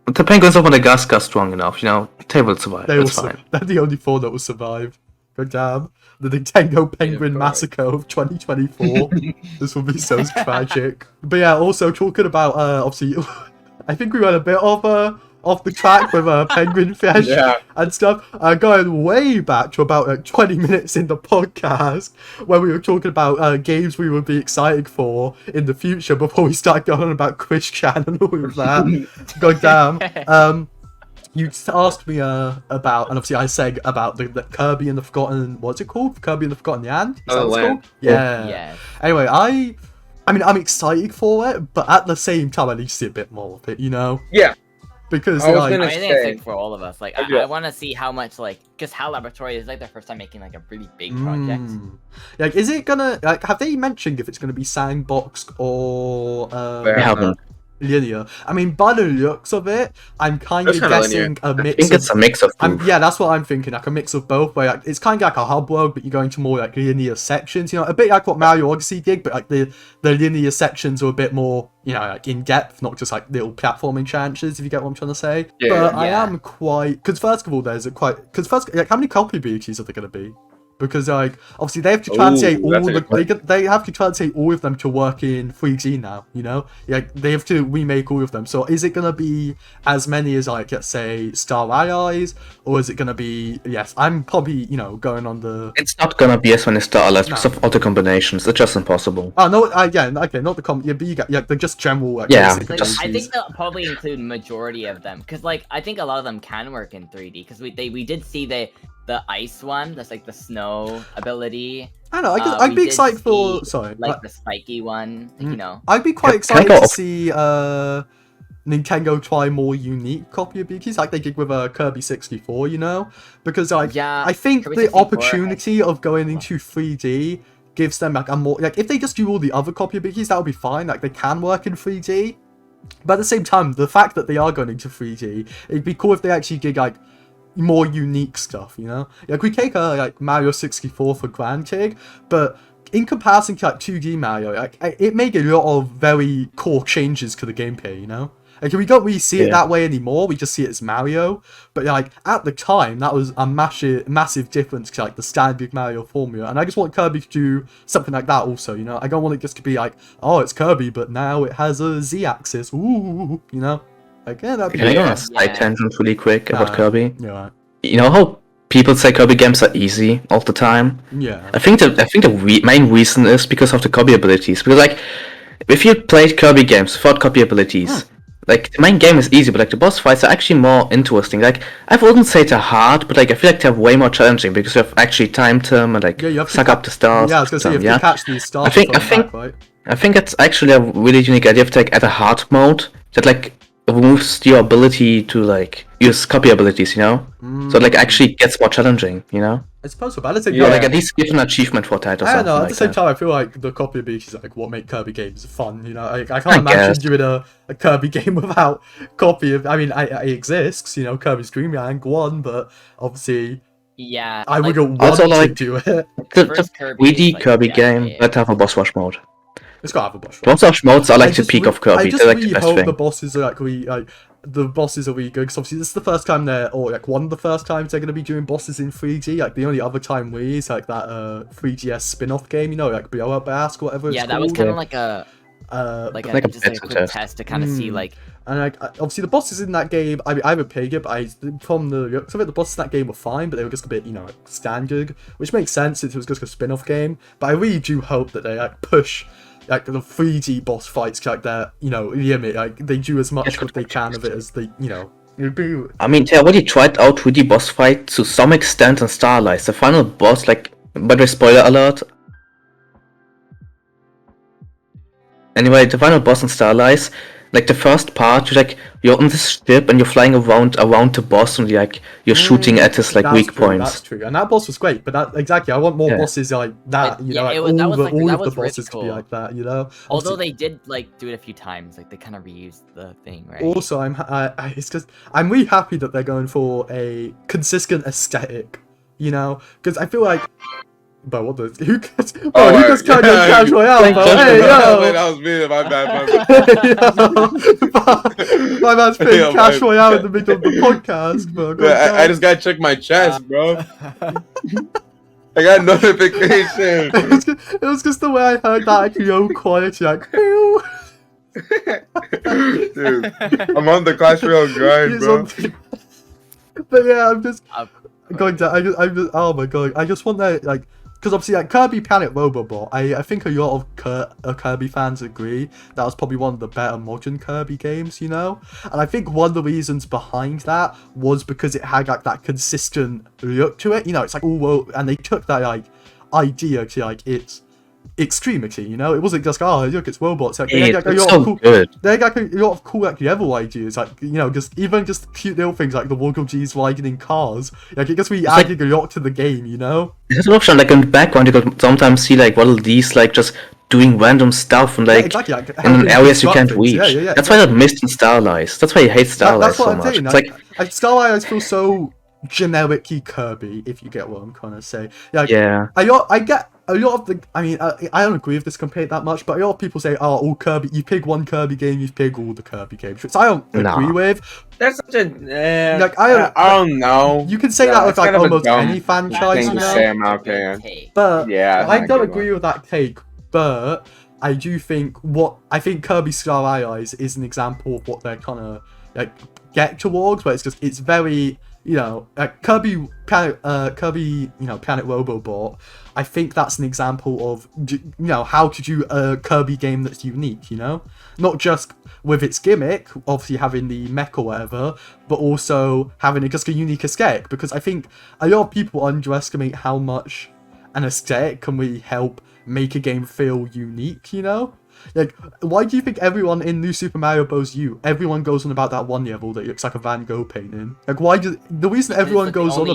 the penguins of Madagascar are strong enough. You know, they will survive. They That's also, fine. they're the only 4 that will survive. God damn. The Nintendo Penguin God. Massacre of 2024. This will be so tragic. But yeah, also talking about, obviously, I think we went a bit off the track with penguin fish Yeah. and stuff. Going way back to about like 20 minutes in the podcast where we were talking about games we would be excited for in the future before we start going on about Christian and all of that. God damn. You asked me about, and obviously I said about the Kirby and the Forgotten, what's it called? Kirby and the Forgotten Land? Is that Oh, what it's Land. called? Yeah. Yes. Anyway, I mean, I'm excited for it, but at the same time, I need to see a bit more of it, you know? Yeah. Because, I was like, gonna I think it's say- like for all of us. Like, Yeah. I want to see how much, like, because HAL Laboratory is like their first time making like a really big project. Like, is it gonna, like, have they mentioned if it's gonna be sandboxed or, They They haven't. linear? I mean, by the looks of it, I'm kind of It's kinda guessing a I mix think of it's a mix of both. yeah, that's what I'm thinking. Like a mix of both, where like, it's kind of like a hub world, but you're going to more like linear sections. You know, a bit like what Mario Odyssey did, but like the linear sections are a bit more, you know, like in depth, not just like little platforming challenges. If you get what I'm trying to say. Yeah. But I Yeah. am quite because first of all, like how many copy abilities are there going to be? Because like obviously they have to translate Ooh, that's all a the good they have to translate all of them to work in 3D now. You know, like they have to remake all of them. So is it gonna be as many as like let's say Star Allies, or is it gonna be? Yes, I'm probably going on the. It's not gonna be as many Star Allies No. because of auto combinations. It's just impossible. Oh no! Yeah, okay, not the yeah, but you got they're just general. Like, Yeah, basic Like, just- I abilities. think they'll probably include majority of them because, like, I think a lot of them can work in 3D because we did see the ice one. That's like the snow ability. I don't know. we I'd be did excited for. see, Sorry, Like the spiky one. Like, you know. I'd be quite Can I excited go to off- see Nintendo try more unique copy abilities like they did with Kirby 64, you know? Because like Yeah, I think Kirby the 64 opportunity of going into 3D gives them like a more like if they just do all the other copy abilities that would be fine. Like they can work in 3D. But at the same time, the fact that they are going into 3D, it'd be cool if they actually did like more unique stuff, you know? Like we take like Mario 64 for granted, but in comparison to like 2D Mario, like it made a lot of very core changes to the gameplay, you know. Like we don't really see it that way anymore. We just see it as Mario. But like at the time, that was a massive difference to like the standard Mario formula. And I just want Kirby to do something like that also. You know, I don't want it just to be like, oh, it's Kirby, but now it has a Z-axis. Ooh, you know. Like that'd be. Can I go on a side tangent really quick about Kirby? Yeah. Right. You know how people say Kirby games are easy all the time? Yeah. I think the main reason is because of the Kirby abilities. Because like, if you played Kirby games without Kirby abilities. Like, the main game is easy, but like the boss fights are actually more interesting. Like, I wouldn't say they're hard, but like I feel like they're way more challenging because you have actually timed them and like you have suck up the stars. Yeah, I was gonna say you have to catch these stars. I think it's actually a really unique idea to like add a hard mode that like removes your ability to like use copy abilities, you know? So it like actually gets more challenging, you know? I suppose so, but at the same time, like at least give an achievement for that or something. I don't know, at like the same that. time I feel like the copy abilities are like what make Kirby games fun, you know? I can't imagine doing a Kirby game without copy of, I mean, it exists, you know, Kirby's Dream Land 1, but obviously I wouldn't want to do it. The 3D Kirby game might have a boss rush mode. It's gotta have a boss rush. Boss rush modes are like the peak of Kirby. I just They're like really the best hope thing. the bosses are the bosses are really good, because obviously this is the first time or like one of the first times they're going to be doing bosses in 3D. Like the only other time really is like that 3DS spin-off game, you know, like Blow Up Ask or whatever it's called. Yeah, that was kind of like a quick test to kind of see like. And like obviously the bosses in that game, I mean, I haven't played it, but from the looks of it, the bosses in that game were fine, but they were just a bit, you know, like standard, which makes sense since it was just a spin-off game. But I really do hope that they like push like the 3D boss fights like that, you know, limit, like they do as much as they can of it as they, you know. I mean, they already tried out 3D boss fight to some extent in Starlight. The final boss, like, by the way, spoiler alert. Anyway, the final boss in Starlight, like the first part, you're on this ship and you're flying around the boss and you're shooting at his like weak points. That's true, and that boss was great. But that exactly, I want more bosses like that. You know, like, all of the bosses to be like that. You know, although they did like do it a few times, like they kind of reused the thing, right? Also, it's just I'm really happy that they're going for a consistent aesthetic. You know, because I feel like. But what the who gets kind of Clash Royale? But hey, yo, that was me. My bad. My man's playing Clash Royale in the middle of the podcast, bro. I just gotta check my chest, bro. I got notification. It was just the way I heard that like low quality, like. Dude, I'm on the Clash Royale grind, bro. But yeah, I'm just going to. I'm just. Oh my god! I just want that like. Because obviously, like Kirby Planet Robobot, I think a lot of Kirby fans agree that was probably one of the better modern Kirby games, you know? And I think one of the reasons behind that was because it had like that consistent look to it, you know? It's like, and they took that like idea to like its extremity, you know? It wasn't just, oh, look, it's robots. Like, they had like, a lot of cool like level ideas, like, you know, just cute little things like the Woggle G's riding in cars. Like, it just really added a lot to the game, you know? There's an option, like in the background, you could sometimes see like Waddle Dees like just doing random stuff and like, exactly, like in areas you can't reach. Yeah, that's why that missed in Starlight. That's why I hate Starlight so much. Saying. Like Starlight feels so generically Kirby, if you get what I'm trying to say. Like, I get a lot of the. I mean, I don't agree with this complaint that much, but a lot of people say, "Oh, all Kirby. You pick one Kirby game, you pick all the Kirby games," which I don't agree with. That's such a like I don't know. You can say that with like almost any franchise, you know. Say, in my opinion. But I don't agree with that take. But I do think Kirby Star Allies is an example of what they're trying to like get towards, where it's very. You know, Kirby, Planet Robobot. I think that's an example of, you know, how to do a Kirby game that's unique. You know, not just with its gimmick, obviously having the mech or whatever, but also having just a unique aesthetic. Because I think a lot of people underestimate how much an aesthetic can really help make a game feel unique. You know. Like, why do you think everyone in New Super Mario Bros. U, everyone goes on about that one level that looks like a Van Gogh painting? Like, why do the reason everyone goes on?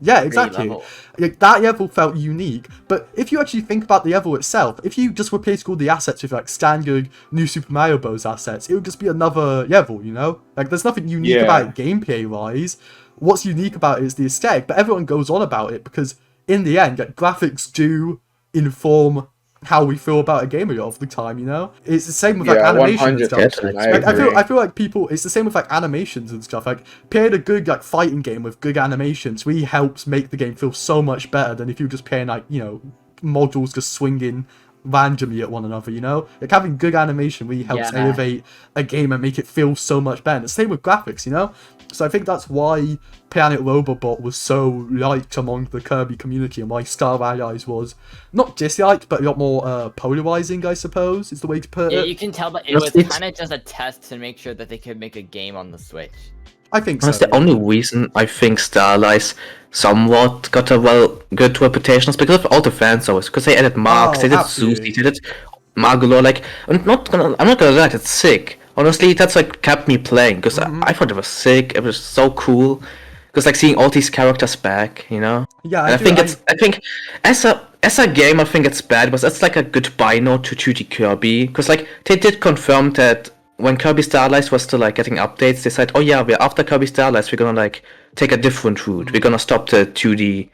Yeah, exactly. Like that level felt unique, but if you actually think about the level itself, if you just replaced all the assets with like standard New Super Mario Bros. Assets, it would just be another level, you know? Like, there's nothing unique about it gameplay-wise. What's unique about it is the aesthetic, but everyone goes on about it because in the end, like, graphics do inform how we feel about a game a lot of the time, you know? It's the same with like animation and stuff. 100%. I feel like people, it's the same with like animations and stuff. Like, playing a good like fighting game with good animations really helps make the game feel so much better than if you're just playing like, you know, models just swinging randomly at one another, you know? Like, having good animation really helps elevate a game and make it feel so much better. And the same with graphics, you know? So I think that's why Planet Robobot was so liked among the Kirby community, and why Star Allies was not disliked, but a lot more polarizing, I suppose, is the way to put it. You can tell that it was kind of just a test to make sure that they could make a game on the Switch. I think That's so. the only reason I think Star Allies somewhat got a good reputation is because of all the fan service. Because they added Marks, they did Susie, they did Margolo. Like, I'm not gonna lie, it's sick. Honestly, that's like kept me playing because I thought it was sick. It was so cool because like seeing all these characters back, you know. Yeah, I think as a game, I think it's bad, but that's like a goodbye note to 2D Kirby because like they did confirm that when Kirby Star Allies was still like getting updates, they said, oh yeah, we're after Kirby Star Allies, we're gonna like take a different route. We're gonna stop the 2D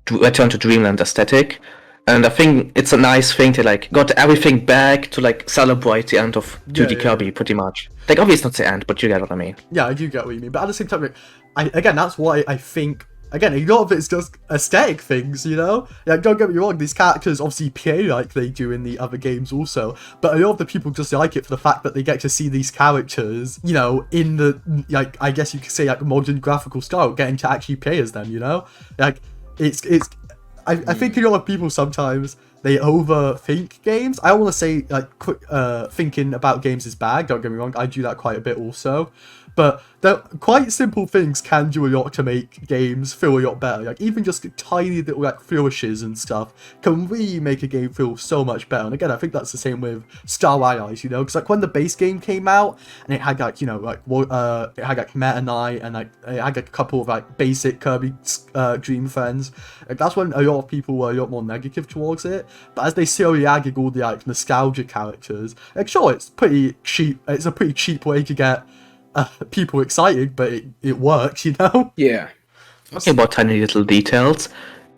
Return to Dreamland aesthetic. And I think it's a nice thing to like got everything back to like celebrate the end of 2D Kirby pretty much. Like obviously not the end, but you get what I mean. Yeah, I do get what you mean. But at the same time, like, again, that's why I think, again, a lot of it's just aesthetic things, you know? Like, don't get me wrong, these characters obviously play like they do in the other games also, but a lot of the people just like it for the fact that they get to see these characters, you know, in the, like, I guess you could say, like, modern graphical style, getting to actually play as them, you know? Like, I think a lot of people sometimes, they overthink games. I don't want to say, like, thinking about games is bad, don't get me wrong, I do that quite a bit also. But quite simple things can do a lot to make games feel a lot better. Like, even just tiny little like flourishes and stuff can really make a game feel so much better. And again, I think that's the same with Star Allies, you know? Because like when the base game came out and it had like, you know, like it had like Meta Knight and like it had like a couple of like basic Kirby Dream Friends. Like, that's when a lot of people were a lot more negative towards it. But as they slowly added all the like nostalgia characters, like sure, it's pretty cheap. It's a pretty cheap way to get people excited, but it works, you know? Yeah. Talking about tiny little details,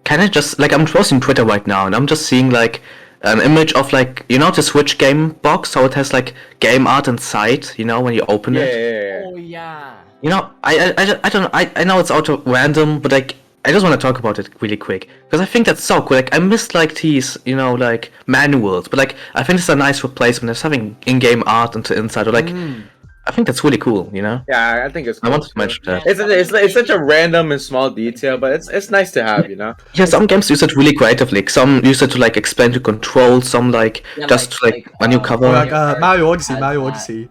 can I just, like, I'm browsing Twitter right now, and I'm just seeing, like, an image of, like, you know the Switch game box, how it has, like, game art inside, you know, when you open it? Yeah. Oh yeah. You know, I know it's out of random, but, like, I just want to talk about it really quick, because I think that's so cool. Like, I miss, like, these, you know, like, manuals, but, like, I think it's a nice replacement of having in-game art into inside, or, like, I think that's really cool, you know? Yeah, I think it's cool. I wanted to mention that. It's such a random and small detail, but it's nice to have, you know? Yeah, some games use it really creatively. Like, some use it to, like, explain the control, some, like, just, like a new cover. Or like Mario Odyssey.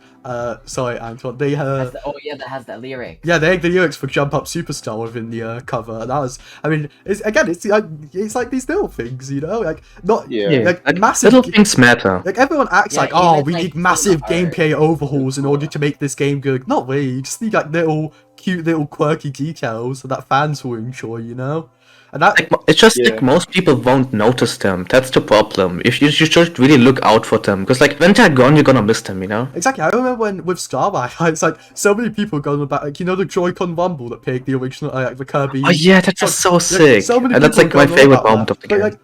Sorry, Antoine. They that has that lyric. Yeah, they had the lyrics for Jump Up Superstar within the cover. And that was, I mean, it's like these little things, you know, like not like massive. Little things matter. Like everyone acts like, oh, we need massive gameplay overhauls in order to make this game good. Not really. You just need like little cute, little quirky details that fans will enjoy, you know. And that, like, it's just like most people won't notice them. That's the problem. If you should really look out for them, because like when they're gone, you're gonna miss them, you know. Exactly. I remember when with Starlight, it's like so many people going about, like, you know, the Joy-Con rumble that picked the original, like the Kirby. Oh yeah, that's just so sick. So many and that's like my favorite moment of the game. Like,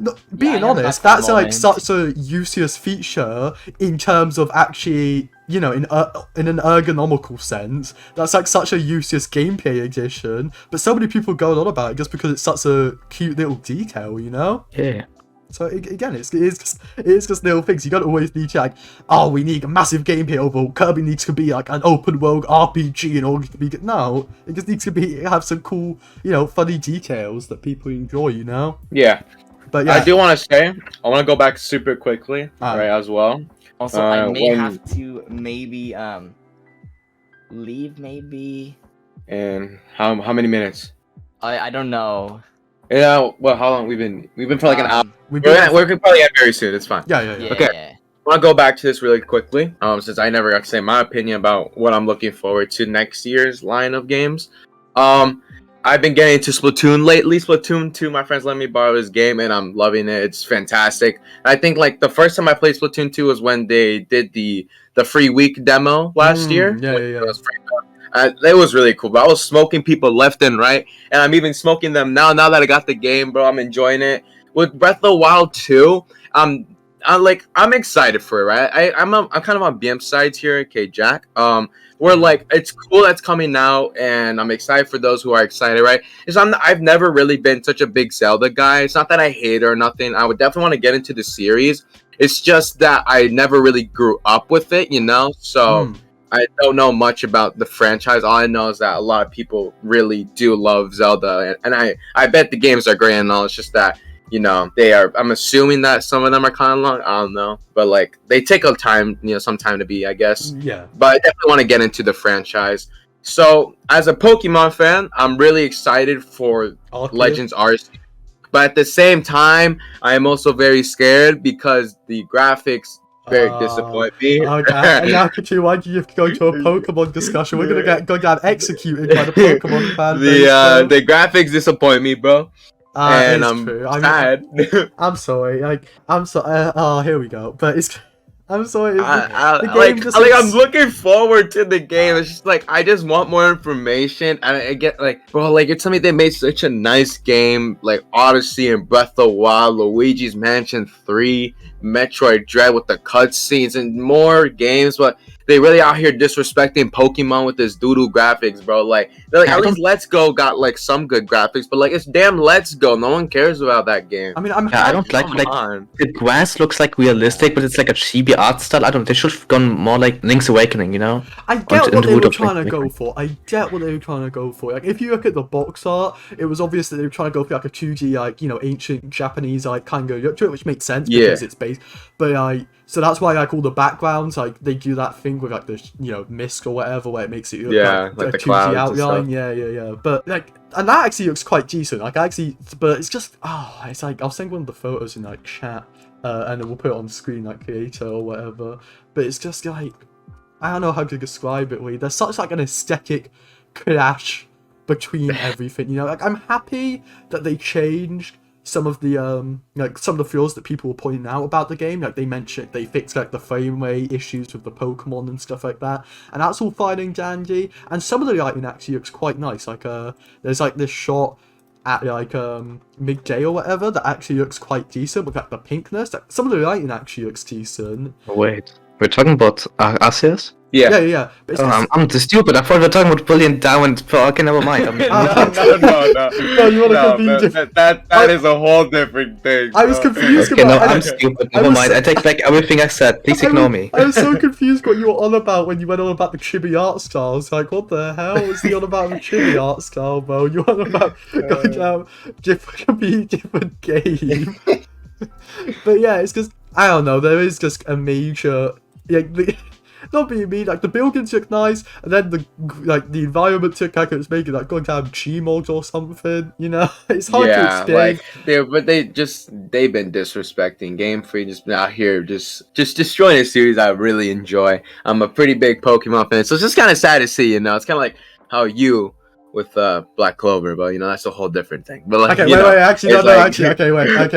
no, being honest, that's like such a useless feature in terms of actually, you know, in an ergonomical sense. That's like such a useless gameplay addition, but so many people go on about it just because it's such a cute little detail, you know? Yeah. So again, it's just little things. You don't always need to like, oh, we need a massive gameplay overhaul. Kirby needs to be like an open world RPG in order to be good. No, it just needs to have some cool, you know, funny details that people enjoy, you know? Yeah. But yeah, I do want to say, I want to go back super quickly, right, as well. Also, I may have to maybe leave maybe. And how many minutes? I don't know. Yeah, well, how long we've been for like an hour. We're gonna probably end very soon. It's fine. Yeah. Okay. Yeah. I want to go back to this really quickly. Since I never got to say my opinion about what I'm looking forward to next year's line of games. I've been getting into Splatoon lately. Splatoon 2, my friends let me borrow this game, and I'm loving it. It's fantastic. I think like the first time I played Splatoon 2 was when they did the free week demo last year. Yeah. It was really cool. But I was smoking people left and right, and I'm even smoking them now. Now that I got the game, bro, I'm enjoying it. With Breath of the Wild 2, I'm excited for it, right? I'm kind of on BM sides here, okay, Jack. Where like it's cool that's coming out, and I'm excited for those who are excited, right? I've never really been such a big Zelda guy. It's not that I hate it or nothing. I would definitely want to get into the series. It's just that I never really grew up with it, you know. So I don't know much about the franchise. All I know is that a lot of people really do love Zelda, and I bet the games are great and all. It's just that, you know, they are. I'm assuming that some of them are kind of long. I don't know, but like they take a time, you know, some time to be, I guess. Yeah. But I definitely want to get into the franchise. So as a Pokemon fan, I'm really excited for Legends Arceus. But at the same time, I am also very scared because the graphics very disappoint me. Lakitu, why do you have to go to a Pokemon discussion? We're gonna get executed by the Pokemon fan base. The graphics disappoint me, bro. And I'm sad. I'm sorry. Here we go. But it's. I'm sorry. I'm looking forward to the game. It's just like I just want more information, and I get like, bro, like you're telling me they made such a nice game, like Odyssey and Breath of the Wild, Luigi's Mansion 3, Metroid Dread with the cutscenes and more games, but they really out here disrespecting Pokemon with this doo-doo graphics, bro. Like, they're like, at least Let's Go got like some good graphics, but like it's damn Let's Go. No one cares about that game. I mean, I don't like the grass looks like realistic, but it's like a chibi art style. I don't. They should have gone more like Link's Awakening, you know? I get what they were trying to go for. Like, if you look at the box art, it was obvious that they were trying to go for like a 2D, like, you know, ancient Japanese like kind of look to it, which makes sense because it's based. But so that's why like all the backgrounds, like they do that thing with like the, you know, mist or whatever, where it makes it look like the 2D outline. Yeah. But like, and that actually looks quite decent. Like but it's just it's like I'll send one of the photos in like chat, and then we'll put it on screen like creator or whatever. But it's just like, I don't know how to describe it. Really, there's such like an aesthetic clash between everything. You know, like I'm happy that they changed some of the some of the flaws that people were pointing out about the game. Like they mentioned they fixed like the frame rate issues with the Pokemon and stuff like that, and that's all fine and dandy. And some of the lighting actually looks quite nice. Like there's like this shot at like midday or whatever that actually looks quite decent with like the pinkness. Like, some of the lighting actually looks decent. Wait, we're talking about Arceus? Yeah. But it's I'm too stupid. I thought we were talking about Brilliant Diamond. Okay, never mind. No. You want to that is a whole different thing. I was confused. Okay, I'm stupid. Never mind. I take back everything I said. Please ignore me. I was so confused what you were on about when you went on about the chibi art style. I was like, what the hell was he on about the chibi art style, bro? You on about going down different game. But yeah, it's just, I don't know. There is just a major not being mean, like the buildings look nice, and then the environment looked like it was making like goddamn Gmod or something, you know? It's hard to explain. They've been disrespecting Game Freak, just been out here just destroying a series I really enjoy. I'm a pretty big Pokemon fan, so it's just kind of sad to see, you know? It's kind of like how you with Black Clover, but you know that's a whole different thing. But like, okay,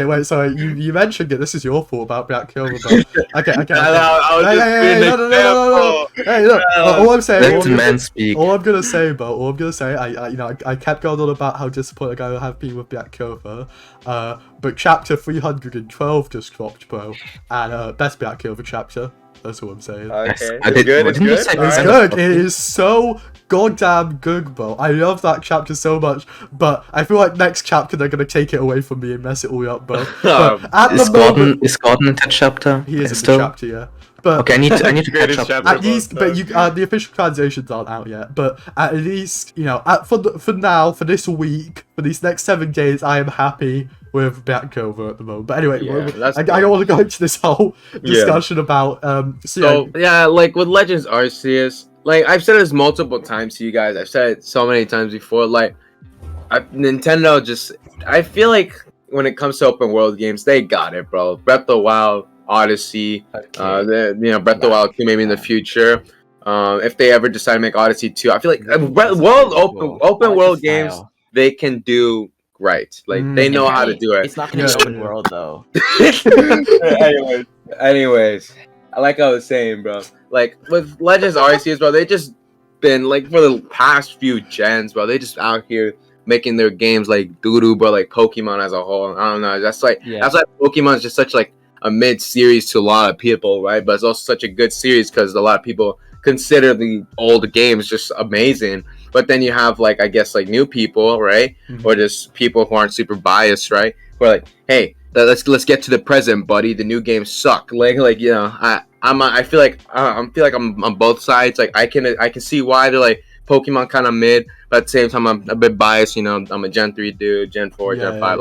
wait. Sorry, you mentioned it. This is your fault about Black Clover. But okay. All I'm saying. All I'm gonna say, I kept going on about how disappointed I have been with Black Clover. But chapter 312 just dropped, bro, and best Black Clover chapter. That's what I'm saying. Okay, it's good. It's good. It is so goddamn good, bro. I love that chapter so much, but I feel like next chapter they're gonna take it away from me and mess it all up, bro. Is Gordon in that chapter? He is in the chapter, yeah. But okay, I need to catch up. At least, but the official translations aren't out yet. But at least, you know, for now, for this week, for these next 7 days, I am happy with Black Clover at the moment. But anyway, I don't want to go into this whole discussion about like with Legends Arceus, like I've said this multiple times to you guys. I've said it so many times before. Like Nintendo I feel like when it comes to open world games, they got it, bro. Breath of the Wild, Odyssey, Breath of the Wild 2 maybe in the future. If they ever decide to make Odyssey 2, I feel like open world games they can do right. Like they know how to do it. It's not gonna be open world though. Anyways, like I was saying, bro. Like with Legends Arceus, bro, they just been like for the past few gens, bro. They just out here making their games like doo-doo, but like Pokemon as a whole. I don't know. That's why Pokemon's just such like a mid series to a lot of people, right? But it's also such a good series because a lot of people consider the old games just amazing. But then you have like, I guess, like new people, right? Or just people who aren't super biased, right? Who are like, hey, let's get to the present, buddy. The new games suck. Like you know, I feel like I'm on both sides. Like I can see why they're like Pokemon kind of mid, but at the same time I'm a bit biased. You know, I'm a Gen 3 dude, Gen 4, Gen 5.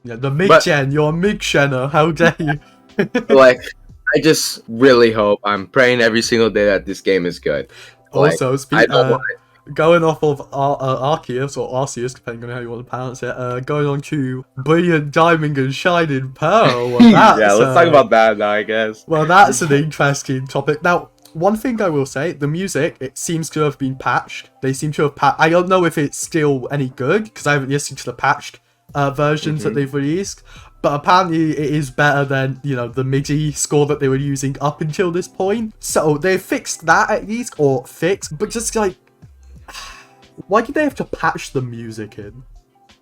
The mid-gen. You're a mid-genner. How dare you? Like, I just really hope, I'm praying every single day that this game is good. Also, I don't want going off of Arceus or Arceus, depending on how you want to pronounce it, going on to Brilliant Diamond and Shining Pearl. Well, yeah, let's talk about that now, I guess. Well, that's an interesting topic. Now, one thing I will say, the music, it seems to have been patched. They seem to have I don't know if it's still any good, because I haven't listened to the patched versions that they've released. But apparently it is better than, you know, the MIDI score that they were using up until this point. So they fixed that at least, or fixed, but just like, why did they have to patch the music in?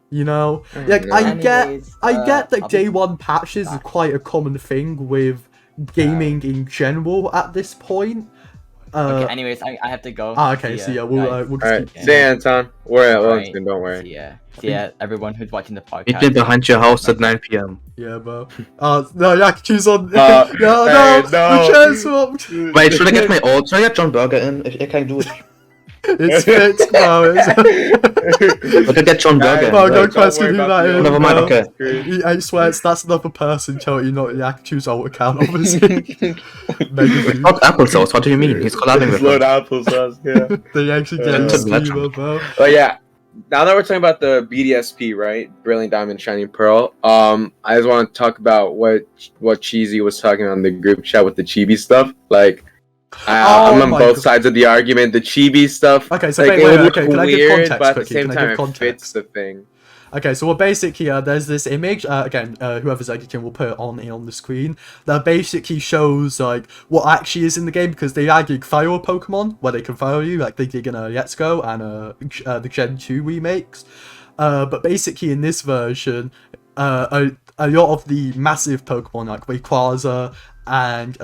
You know, like I get that day one patches is quite a common thing with gaming in general at this point. Okay, anyways, I have to go. Okay, so yeah, we'll just Alright, keep... see ya, Anton. We're at Alright. Wellington, don't worry. See ya, everyone who's watching the podcast. Meet me behind your house at 9 p.m. Yeah, bro. No, yeah, choose on... no, the chair swapped! Wait, should I get my old? Should I get John Burger in? If I can do it. It's fixed, bro. I could get John Burger. No, don't question who that is. Never mind, bro. okay. I swear, that's another person telling you not Lakitu's old account, obviously. It's not applesauce, what do you mean? He's collabing with Lord us. applesauce, yeah. They actually get a streamer, bro. But yeah, now that we're talking about the BDSP, right? Brilliant Diamond, Shining Pearl. I just want to talk about what Cheesy was talking on the group chat with the chibi stuff. Like, I'm on both sides of the argument. The chibi stuff. Okay, so like, wait, can I give weird, context but at the quickly? same Can I time, give it context? fits the thing. Okay, so basically, there's this image. Again, whoever's editing will put it on the screen. That basically shows like what actually is in the game, because they added fire Pokemon where they can fire you, like they did in Let's Go and the Gen 2 remakes. But basically, in this version, a lot of the massive Pokemon like Rayquaza and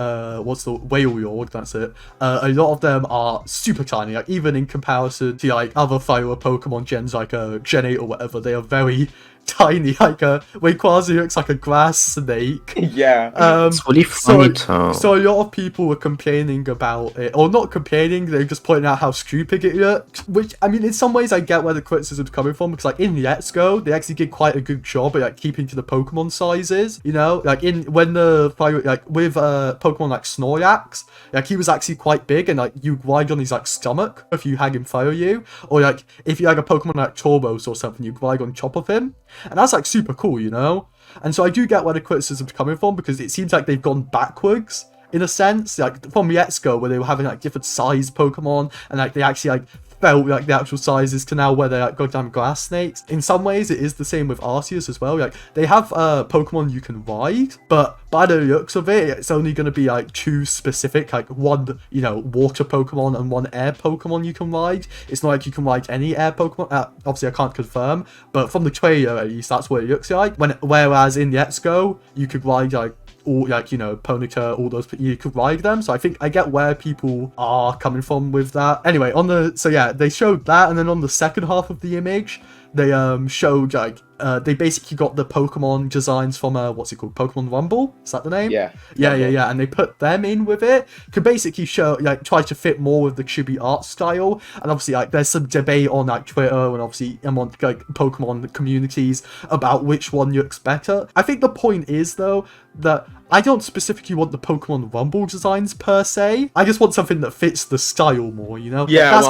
what's the Wailord, that's it. A lot of them are super tiny, like even in comparison to like other fire Pokemon gens like Gen 8 or whatever, they are very tiny. Like Rayquaza looks like a grass snake. Yeah. It's really funny too. So a lot of people were complaining about it, or not complaining, they're just pointing out how stupid it looks. Which, I mean, in some ways I get where the criticism's coming from, because like in Let's Go, they actually did quite a good job at like keeping to the Pokemon sizes, you know? Like when the fire, like with Pokemon like Snorlax, like he was actually quite big, and like you ride on his like stomach if you had him fire you, or like if you had a Pokemon like Tauros or something, you ride on top of him. And that's like super cool, you know? And so I do get where the criticism's coming from, because it seems like they've gone backwards in a sense. Like from Let's Go, where they were having like different size Pokemon, and like they actually like felt like the actual sizes, to now where they're like goddamn grass snakes. In some ways it is the same with Arceus as well. Like they have Pokemon you can ride, but by the looks of it, it's only going to be like two specific, like one, you know, water Pokemon and one air Pokemon you can ride. It's not like you can ride any air Pokemon. Obviously I can't confirm, but from the trailer at least that's what it looks like. Whereas in Let's Go, you could ride like all, like, you know, Ponyta, all those, you could ride them. So I think I get where people are coming from with that. Anyway, so yeah, they showed that, and then on the second half of the image, they showed like they basically got the Pokemon designs from what's it called, Pokemon Rumble, is that the name? Yeah, and they put them in with it to basically show, like, try to fit more with the chibi art style. And obviously like there's some debate on like Twitter and obviously among like Pokemon communities about which one looks better. I think the point is though that I don't specifically want the Pokemon Rumble designs per se. I just want something that fits the style more, you know? Yeah, that's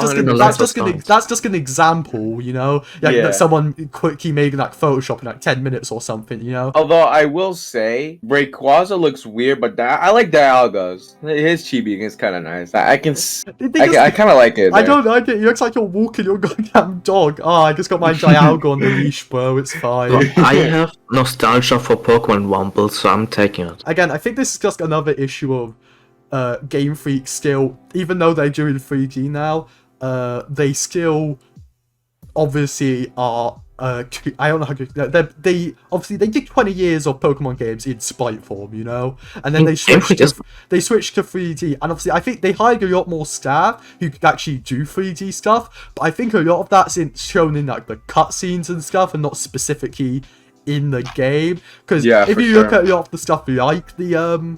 just an example, you know? Like that someone quickly made like Photoshop in like 10 minutes or something, you know? Although I will say, Rayquaza looks weird, but I like Dialga's. His chibi is kind of nice. I kind of like it. I don't like it. It looks like you're walking your goddamn dog. Oh, I just got my Dialga on the leash, bro. It's fine. I have nostalgia for Pokemon Rumble, so I'm taking it. Again, I think this is just another issue of Game Freak still, even though they're doing 3D now, they still obviously are I don't know how to. They obviously they did 20 years of Pokemon games in sprite form, you know, and then they switched to 3D. And obviously, I think they hired a lot more staff who could actually do 3D stuff. But I think a lot of that's shown in like the cutscenes and stuff, and not specifically in the game. Because if you look at a lot of the stuff like the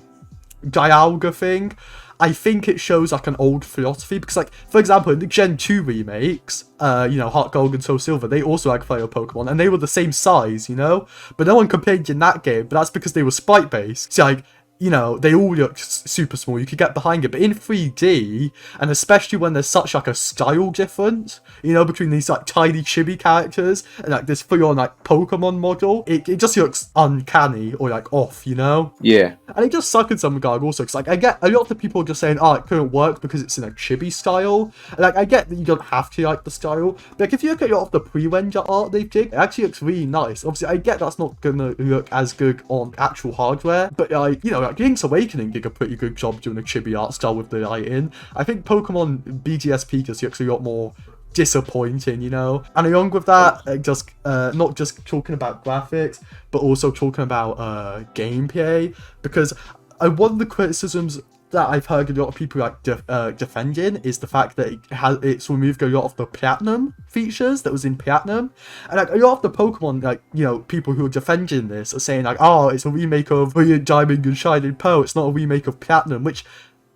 Dialga thing, I think it shows like an old philosophy, because like, for example, in the Gen 2 remakes, you know, Heart Gold and Soul Silver, they also like fire Pokemon, and they were the same size, you know? But no one complained in that game, but that's because they were sprite-based. So like, you know, they all look super small, you could get behind it. But in 3D, and especially when there's such like a style difference, you know, between these like tiny chibi characters and like this full-on like Pokemon model, it just looks uncanny or like off, you know? Yeah. And it just sucks in some regard also, because like I get a lot of the people just saying, oh, it couldn't work because it's in a chibi style. And like I get that you don't have to like the style, but like if you look at a lot of the pre-render art they did, it actually looks really nice. Obviously I get that's not gonna look as good on actual hardware, but like, you know, like Link's Awakening did a pretty good job doing a chibi art style with the lighting. I think Pokemon BGSP just looks a lot more disappointing, you know. And along with that, just not just talking about graphics, but also talking about gameplay, because one of the criticisms that I've heard a lot of people like defending is the fact that it's removed a lot of the platinum features that was in platinum. And like a lot of the Pokemon, like, you know, people who are defending this are saying like, oh, it's a remake of Brilliant Diamond and Shining Pearl, it's not a remake of platinum, which,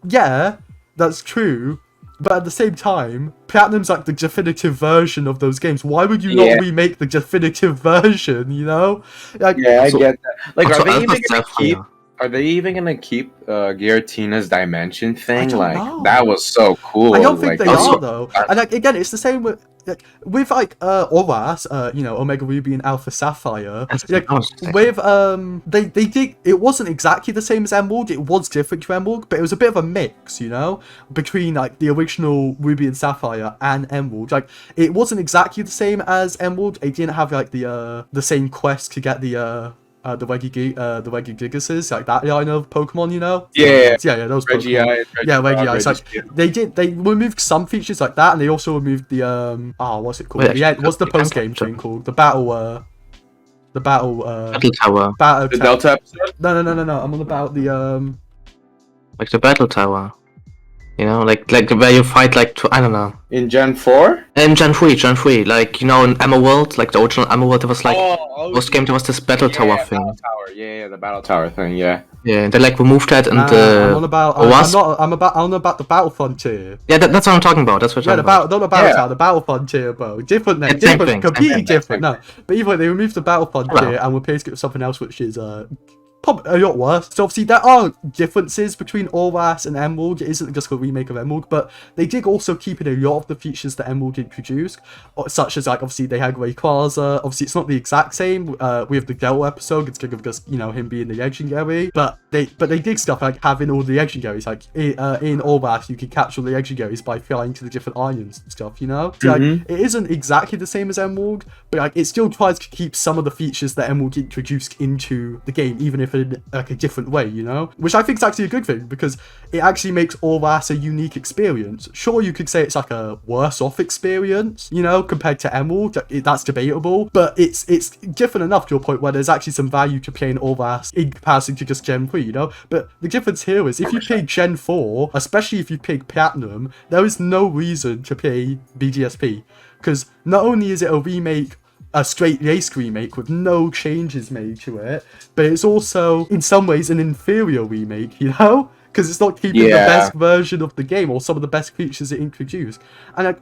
yeah, that's true. But at the same time, Platinum's like the definitive version of those games. Why would you not remake the definitive version, you know? Like, I get that. Like, are they even gonna keep Giratina's dimension thing? Like, that was so cool. I don't think they are though. And like again, it's the same with Oras, you know, Omega Ruby and Alpha Sapphire. Like, with they did, it wasn't exactly the same as Emerald. It was different to Emerald, but it was a bit of a mix, you know, between like the original Ruby and Sapphire and Emerald. Like, it wasn't exactly the same as Emerald. It didn't have like the same quest to get the Regigigases, like that line of Pokemon, you know? Yeah, those Pokemon. Regigigas. Like, they removed some features like that, and they also removed the what's it called? What's the post game thing called? The battle tower. The Delta episode? No. I'm on about the like the battle tower. You know, like where you fight like I don't know. In Gen 4? In Gen 3, like, you know, in Emerald, like the original Emerald, there was like most game there was this battle tower thing. Battle tower. Yeah, the battle tower thing. Yeah. Yeah, they like removed that and I'm on about the Battle Frontier. Yeah, that's what I'm talking about. That's what I'm talking about. Not the Battle Tower, the Battle Frontier, bro. Different name, completely different. No, but either way, they removed the Battle Frontier and replaced it with something else, which is probably a lot worse. So obviously there are differences between Oras and Emerald. It isn't just a remake of Emerald, but they did also keep in a lot of the features that Emerald introduced, such as like obviously they had Rayquaza. Obviously it's not the exact same. We have the Delta episode. It's kind of just, you know, him being the legendary, but they did stuff like having all the legendaries. Like in Oras you can catch all the legendaries by flying to the different islands and stuff, you know. So, like, it isn't exactly the same as Emerald, but like it still tries to keep some of the features that Emerald introduced into the game, even if in like a different way, you know, which I think is actually a good thing, because it actually makes Oras a unique experience. Sure, you could say it's like a worse off experience, you know, compared to Emerald. That's debatable, but it's different enough to a point where there's actually some value to playing Oras in comparison to just Gen 3, you know. But the difference here is if you play Gen 4, especially if you pick Platinum, there is no reason to play BGSP, because not only is it a straight laced remake with no changes made to it, but it's also in some ways an inferior remake, you know, because it's not keeping the best version of the game or some of the best features it introduced. And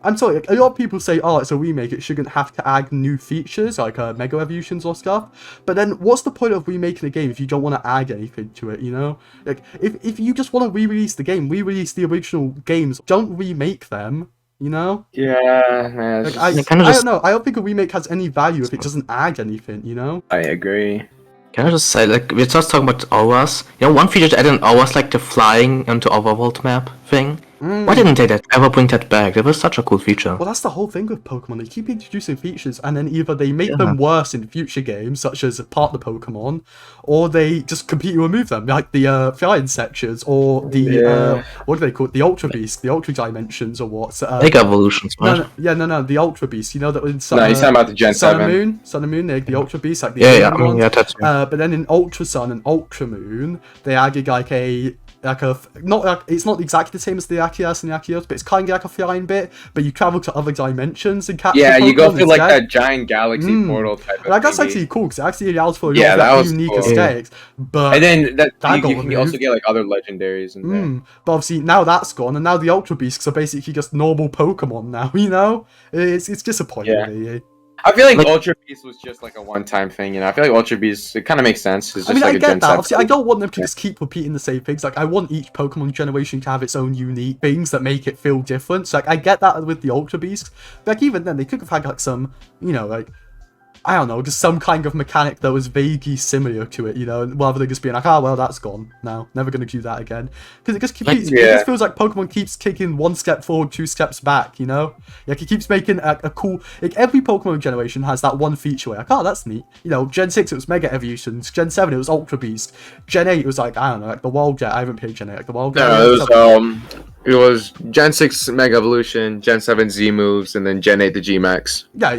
I'm sorry, like, a lot of people say, oh, it's a remake, it shouldn't have to add new features like Mega Evolutions or stuff, but then what's the point of remaking a game if you don't want to add anything to it, you know? Like, if you just want to re-release the game, re-release the original games, don't remake them. You know? Yeah, man. Like, I don't know. I don't think a remake has any value if it doesn't add anything, you know? I agree. Can I just say, like, we're just talking about Auras. You know, one feature to add in Auras, like the flying onto overworld map thing. Why didn't they ever bring that back? That was such a cool feature. Well, that's the whole thing with Pokemon. They keep introducing features, and then either they make them worse in future games, such as Part the Pokemon, or they just completely remove them, like the flying sections, or the what do they call it? The Ultra Beast, the Ultra Dimensions, or what? Mega Evolutions, right? No, the Ultra Beast. You know that in he's talking about the Gen 7. Sun and Moon, the Ultra Beast, like the ones. That's but then in Ultra Sun and Ultra Moon, they added it's not exactly the same as the Arceus and the Arceus, but it's kind of like a flying bit, but you travel to other dimensions and capture Pokemon you go through like instead. that giant galaxy portal type of thing. That's actually cool, because it actually allows for a lot of unique aesthetics. But and then you can removed. also get like other legendaries in there. But obviously now that's gone, and now the Ultra Beasts are basically just normal Pokemon now, you know? It's disappointing, really. I feel like Ultra Beast was just like a one-time thing, you know. I feel like Ultra Beast, it kind of makes sense. It's just I like a get Gen that. 7. Obviously, I don't want them to just keep repeating the same things. Like, I want each Pokemon generation to have its own unique things that make it feel different. So, like, I get that with the Ultra Beast. But, like, even then, they could have had, like, some, you know, like, I don't know, just some kind of mechanic that was vaguely similar to it, you know, rather than just being like, well, that's gone now. Never going to do that again. Because it just feels like Pokemon keeps taking one step forward, two steps back, you know? Like, it keeps making a cool... Like, every Pokemon generation has that one feature where, like, that's neat. You know, Gen 6, it was Mega Evolutions. Gen 7, it was Ultra Beast. Gen 8, it was like, I don't know, like the Wild Jet. I haven't played Gen 8. Like, the Wild Jet. No, it was Gen 6 Mega Evolution, Gen 7 Z moves, and then Gen 8 the G Max. Yeah,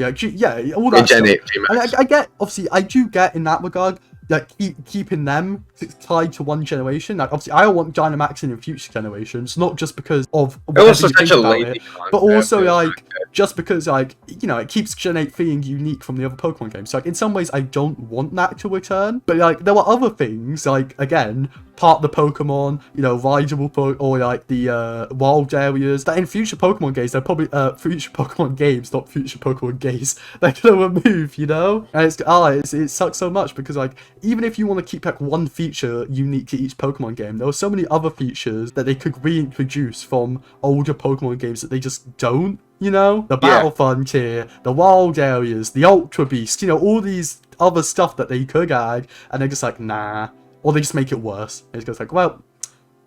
all that and Gen stuff. 8 G Max. I get, obviously, I do get in that regard, like, keeping them tied to one generation. Like, obviously, I want Dynamax in future generations, not just because of it was such a lazy but also, like, just because, like, you know, it keeps Gen 8 feeling unique from the other Pokemon games. So, like, in some ways, I don't want that to return. But, like, there were other things, like, again, Part the Pokemon, you know, rideable or like the wild areas that in future Pokemon games, they're probably future Pokemon games, not future Pokemon games, they're gonna remove, you know? And it sucks so much because, like, even if you want to keep like one feature unique to each Pokemon game, there are so many other features that they could reintroduce from older Pokemon games that they just don't, you know? The Battle Frontier, the wild areas, the Ultra Beast, you know, all these other stuff that they could add, and they're just like, nah. Or they just make it worse. It's just like, well,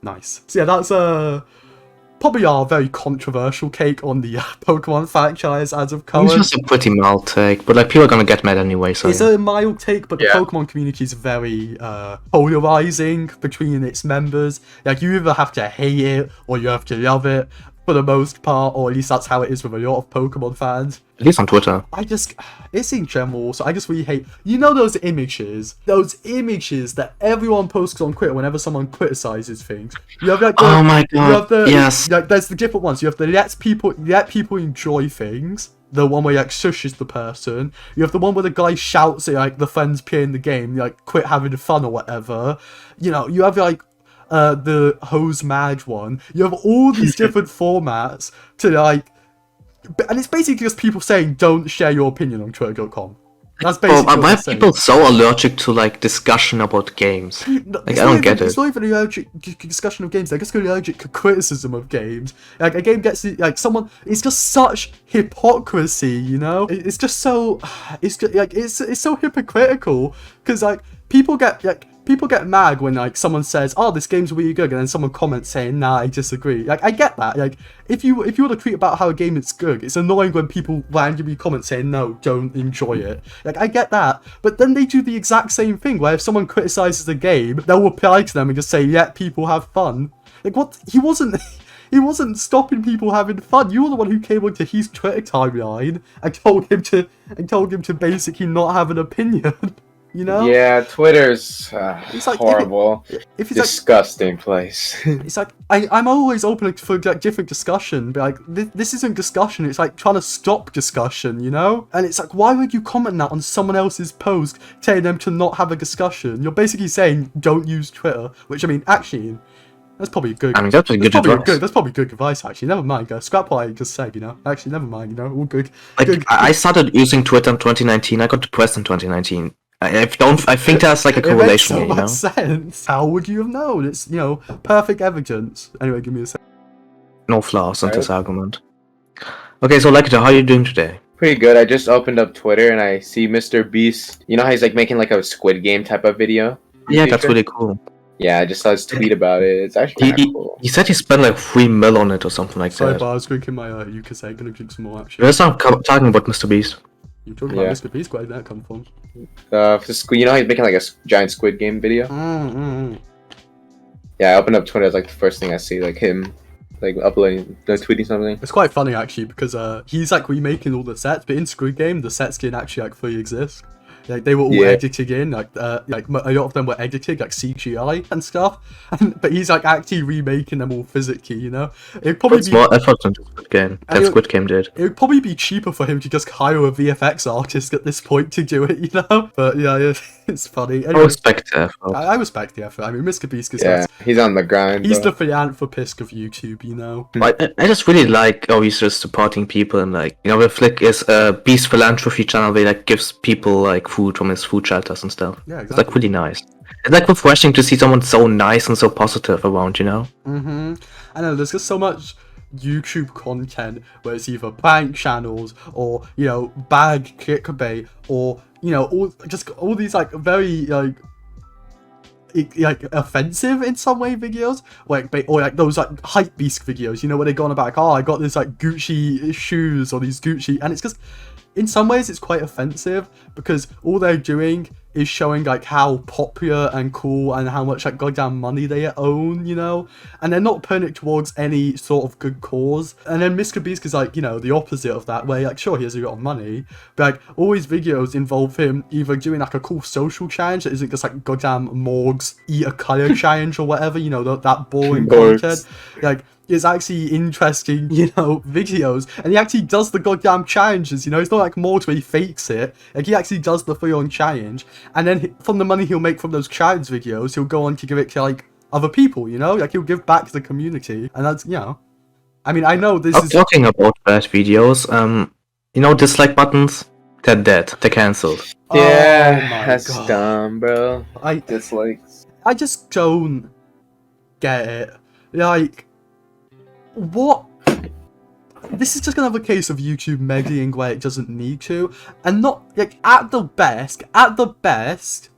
nice. So yeah, that's probably our very controversial take on the Pokemon franchise as of current. It's just a pretty mild take, but like people are gonna get mad anyway. So it's a mild take, but the Pokemon community is very polarizing between its members. Like, you either have to hate it or you have to love it. For the most part, or at least that's how it is with a lot of Pokemon fans. At least on Twitter. It's in general, so I just really hate, you know, those images that everyone posts on Twitter whenever someone criticizes things. You have like oh my god, yes. Like, there's the different ones. You have the let people enjoy things. The one where he like shushes the person. You have the one where the guy shouts at like the friends playing the game, like, quit having fun or whatever. You know, you have like the hose mad one. You have all these different formats to like, and it's basically just people saying don't share your opinion on Twitter.com. That's basically why are people so allergic to like discussion about games? Like, I don't get it. It's not even allergic discussion of games. They're just allergic to criticism of games. Like, a game gets like someone. It's just such hypocrisy, you know. It's just so. It's just, like it's so hypocritical because like people get mad when like someone says, "Oh, this game's really good," and then someone comments saying, "Nah, I disagree." Like, I get that. Like, if you want to tweet about how a game is good, it's annoying when people randomly comment saying, "No, don't enjoy it." Like, I get that, but then they do the exact same thing where if someone criticizes a game, they'll reply to them and just say, "Yeah, people have fun." Like, what? He wasn't stopping people having fun. You were the one who came onto his Twitter timeline and told him to basically not have an opinion. You know? Yeah, Twitter's it's like, horrible. If it's disgusting place. It's like I'm always open for like different discussion, but like this isn't discussion. It's like trying to stop discussion, you know? And it's like, why would you comment that on someone else's post, telling them to not have a discussion? You're basically saying don't use Twitter, which I mean, actually, that's probably good. I mean, that's good advice. That's probably good advice, actually. Never mind, guys. Scrap what I just said, you know? Actually, never mind, you know? All good. Like, good. I started using Twitter in 2019. I got depressed in 2019. I think that's like a correlation, it makes so much sense. How would you have known? It's, you know, perfect evidence. Anyway, give me a second. No flaws in this argument. Okay, so Lakitu, how are you doing today? Pretty good. I just opened up Twitter and I see MrBeast. You know how he's like making like a Squid Game type of video? Yeah, that's really cool. Yeah, I just saw his tweet about it. It's actually kind of cool. He said he spent like 3 mil on it or something like Sorry, that. but I was drinking my Yukase. Gonna drink some more actually. We're not talking about MrBeast. You're talking about MrBeast? Where did that come from? You know, he's making like a giant Squid Game video. Yeah, I opened up Twitter. It's like the first thing I see, like him, like uploading, tweeting something. It's quite funny actually because he's like remaking all the sets, but in Squid Game the sets didn't actually like fully exist. Like they were all edited in, like a lot of them were edited like CGI and stuff. But he's like actually remaking them all physically, you know. It'd probably It's more effort than Squid Game. That Squid Game did. It would probably be cheaper for him to just hire a VFX artist at this point to do it, you know. But yeah, it's funny. Anyway, I respect the effort. I respect the effort. I mean, MrBeast is he's on the grind. He's the philanthropist of YouTube, you know. I just really like how he's just supporting people, and like, you know, the Flick is a Beast philanthropy channel where he like gives people like food from his food shelters and stuff. Yeah, exactly. It's like really nice. It's like refreshing to see someone so nice and so positive around, you know. I know there's just so much YouTube content where it's either prank channels or, you know, bad clickbait or, you know, all these like very like offensive in some way videos, or like those like hype beast videos, you know, where they go on about like, oh, I got this like Gucci shoes or these Gucci, and it's just, in some ways it's quite offensive because all they're doing is showing like how popular and cool and how much like goddamn money they own, you know, and they're not putting it towards any sort of good cause. And then MrBeast is like, you know, the opposite of that, where like, sure, he has a lot of money, but like all his videos involve him either doing like a cool social challenge that isn't just like goddamn Morg's eat a color challenge or whatever, you know, that boring content. Like, it's actually interesting, you know, videos, and he actually does the goddamn challenges, you know. It's not like Morgs where he fakes it. Like, he actually does the full-on challenge, and then from the money he'll make from those challenge videos, he'll go on to give it to like other people, you know. Like, he'll give back to the community, and that's, you know, I mean, I know this is talking about bad videos. You know, dislike buttons, they're dead. They're cancelled. Yeah, that's dumb, bro. Dislikes. I just don't get it. Like, what? This is just gonna have a case of YouTube meddling where it doesn't need to, and not like at the best,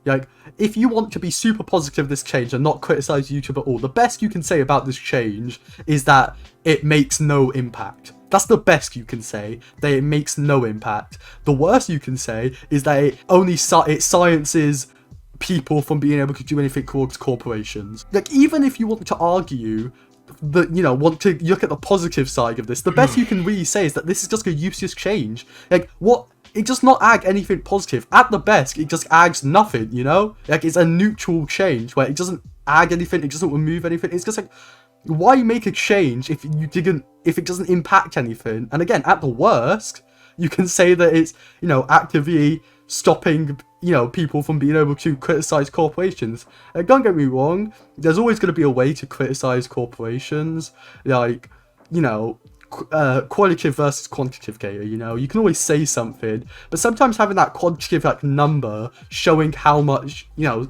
like if you want to be super positive of this change and not criticize YouTube at all, the best you can say about this change is that it makes no impact. That's the best you can say, that it makes no impact. The worst you can say is that it only sciences people from being able to do anything towards corporations. Like, even if you want to argue that, you know, want to look at the positive side of this, the best you can really say is that this is just a useless change. Like, what? It does not add anything positive. At the best, it just adds nothing, you know? Like, it's a neutral change where it doesn't add anything, it doesn't remove anything. It's just like, why make a change if it doesn't impact anything? And again, at the worst, you can say that it's, you know, actively stopping, you know, people from being able to criticize corporations. Don't get me wrong, there's always going to be a way to criticize corporations, like, you know, qualitative versus quantitative data, you know, you can always say something, but sometimes having that quantitative like number showing how much, you know,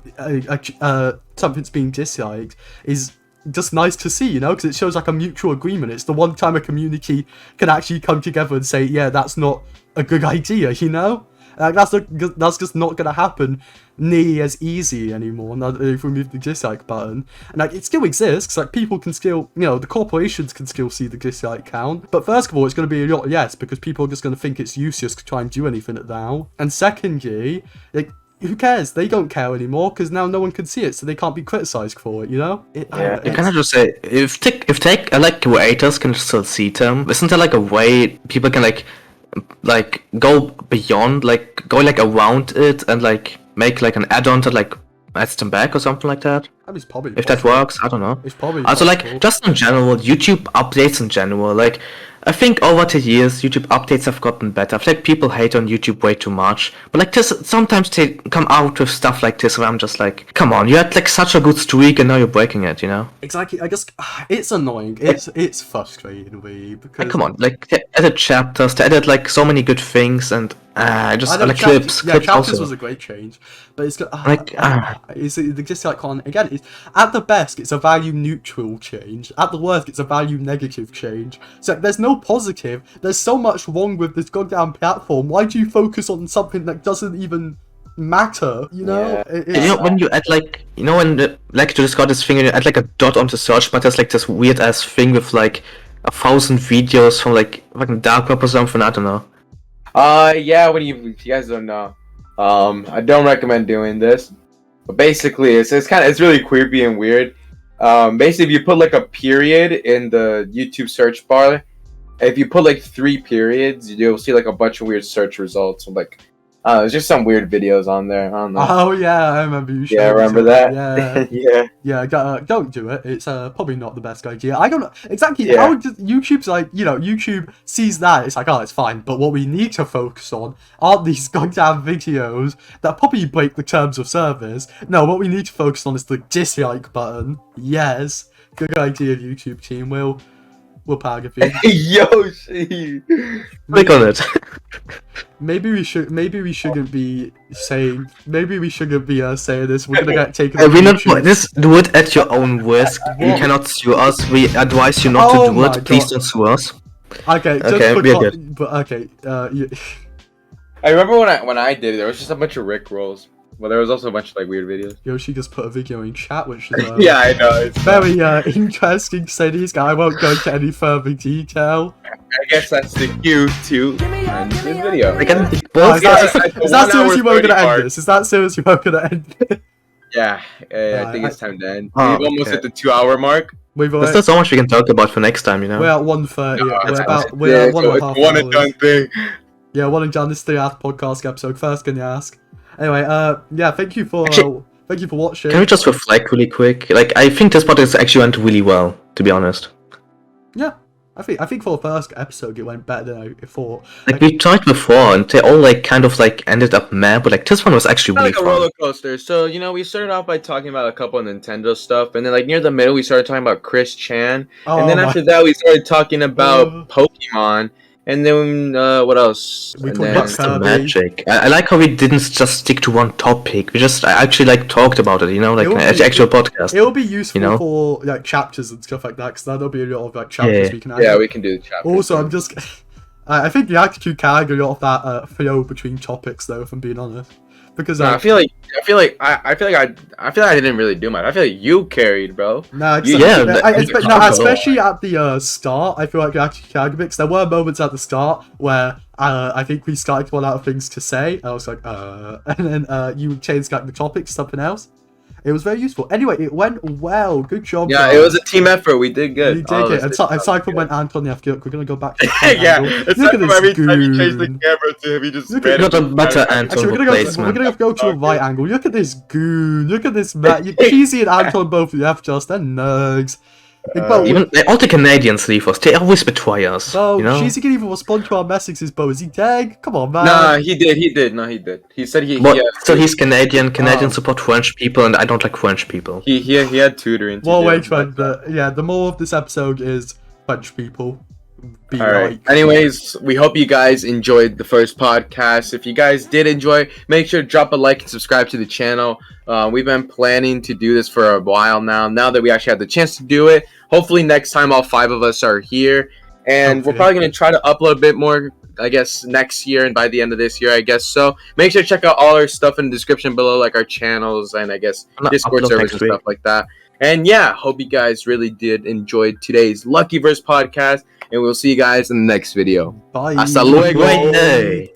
something's being disliked is just nice to see, you know, because it shows like a mutual agreement. It's the one time a community can actually come together and say, yeah, that's not a good idea, you know. That's just not gonna happen nearly as easy anymore now that they've removed the dislike button. And like, it still exists, like people can still, you know, the corporations can still see the dislike count, but first of all, it's gonna be a lot less because people are just gonna think it's useless to try and do anything at now. And secondly, like, who cares? They don't care anymore because now no one can see it, so they can't be criticized for it, you know? You kind of just say, if like creators can still see them, isn't there like a way people can like go beyond, like go like around it and like make like an add-on that like adds them back or something like that? I mean, it's probably if that works, I don't know. It's probably also possible. Like just in general, YouTube updates in general, like I think over the years YouTube updates have gotten better. I feel like people hate on YouTube way too much, but like this, sometimes they come out with stuff like this where I'm just like, come on, you had like such a good streak and now you're breaking it, you know? Exactly. I guess it's annoying. It's frustrating, really, because like, come on, like they added chapters, they added like so many good things, and just like clips. Yeah, clips chapters also was a great change, but it's got it's just like on again. It's, at the best, it's a value neutral change. At the worst, it's a value negative change. So there's no positive. There's so much wrong with this goddamn platform. Why do you focus on something that doesn't even matter, you know? Yeah. You know, when you add like, you know, when the Lakitu just got this thing and you add like a dot onto search bar, there's like this weird ass thing with like 1,000 videos from like fucking dark web or something. I don't know. Yeah. What do you guys don't know? I don't recommend doing this, but basically, it's really creepy and weird. Basically, if you put like a period in the YouTube search bar, if you put like 3 periods, you'll see like a bunch of weird search results. Like, there's just some weird videos on there. I don't know. Oh yeah, I remember you. Yeah, remember that? Yeah, yeah. yeah. Don't do it. It's probably not the best idea. I don't know exactly Yeah. how YouTube's like. You know, YouTube sees that. It's like, oh, it's fine. But what we need to focus on aren't these goddamn videos that probably break the terms of service. No, what we need to focus on is the dislike button. Yes, good idea, YouTube team. We'll pag if you. Yoshi. Click on it. Maybe we shouldn't be saying. Maybe we shouldn't be saying this. We're gonna get taken. We're off not. YouTube. This do it at your own risk. You cannot sue us. We advise you not Oh to do my it. Please God. don't sue us. Okay, just Okay, for we're con- good. But okay, I remember when I did it, there was just a bunch of Rick rolls. Well, there was also a bunch of like weird videos. Yoshi just put a video in chat, which is Yeah, I know. It's very interesting studies. I won't go into any further detail. I guess that's the cue to end this video. Again, Oh, is that, yeah, is that seriously where we're gonna 1 hour end this? Is that seriously where we're gonna end this? Yeah, I think it's time to end. Oh, We've almost okay. hit the 2-hour mark. We've there's already, still so much we can talk about for next time, you know. we're at 1:30. No, We're at so it's 1.5 one and done hours. thing. Yeah, one and done. This is the podcast episode. First, can you ask? Anyway, yeah, thank you for watching. Can we just reflect really quick? Like, I think this podcast actually went really well, to be honest. Yeah, I think for the first episode it went better than I thought. Like, we tried before, and they all like kind of like ended up mad, but like this one was actually really Like a fun. roller coaster. So, you know, we started off by talking about a couple of Nintendo stuff, and then like near the middle we started talking about Chris Chan, and then after that we started talking about Pokemon, and then what else? We And talked then- about What's the Kirby. magic? I like how we didn't just stick to one topic. We just actually like talked about it, you know, like It an will be- actual podcast. It'll be useful You know? for like chapters and stuff like that, because there'll be a lot of like chapters Yeah. we can add. Yeah, we can do the chapter. Also, I'm just. I think the attitude carried a lot of that flow between topics, though, if I'm being honest. Because No, I feel like I didn't really do much. I feel like you carried, bro. no, Yeah, especially at the start, I feel like the attitude carried a bit. 'Cause there were moments at the start where I think we started to run out of things to say. And I was like, and then you changed like the topic to something else. It was very useful. Anyway, it went well. Good job. Yeah, guys. it was a team effort. We did good. We did All of it. us And did aside from good. when Anton left, look, we're gonna go back to the Yeah, angle. it's Look like at from this every time you change the goon. camera to him, he just Look ran at- Got a better into- Anton Actually, we're replacement. gonna go to a right angle. Look at this goon. Look at this man. Cheesy and Anton both left just. They're nugs. Even all the Canadians leave us. They always betray us. Bro, you know. Cheesy can even respond to our messages, bro. Is he dead? Come on, man. Nah, he did. No, he did. He said he What? So he's Canadian. Canadians Oh. support French people, and I don't like French people. he had tutoring. to Well, do. wait, friend. Yeah, the moral of this episode is French people. Be All right. like. Anyways, we hope you guys enjoyed the first podcast. If you guys did enjoy, make sure to drop a like and subscribe to the channel. We've been planning to do this for a while now. Now that we actually have the chance to do it, hopefully next time all 5 of us are here, and we're Okay. probably gonna try to upload a bit more, I guess, next year and by the end of this year, I guess. So make sure to check out all our stuff in the description below, like our channels and I guess I'm gonna Discord upload servers next and week. stuff like that. And yeah, hope you guys really did enjoy today's Luckyverse podcast, and we'll see you guys in the next video. Bye. Hasta luego. Great day.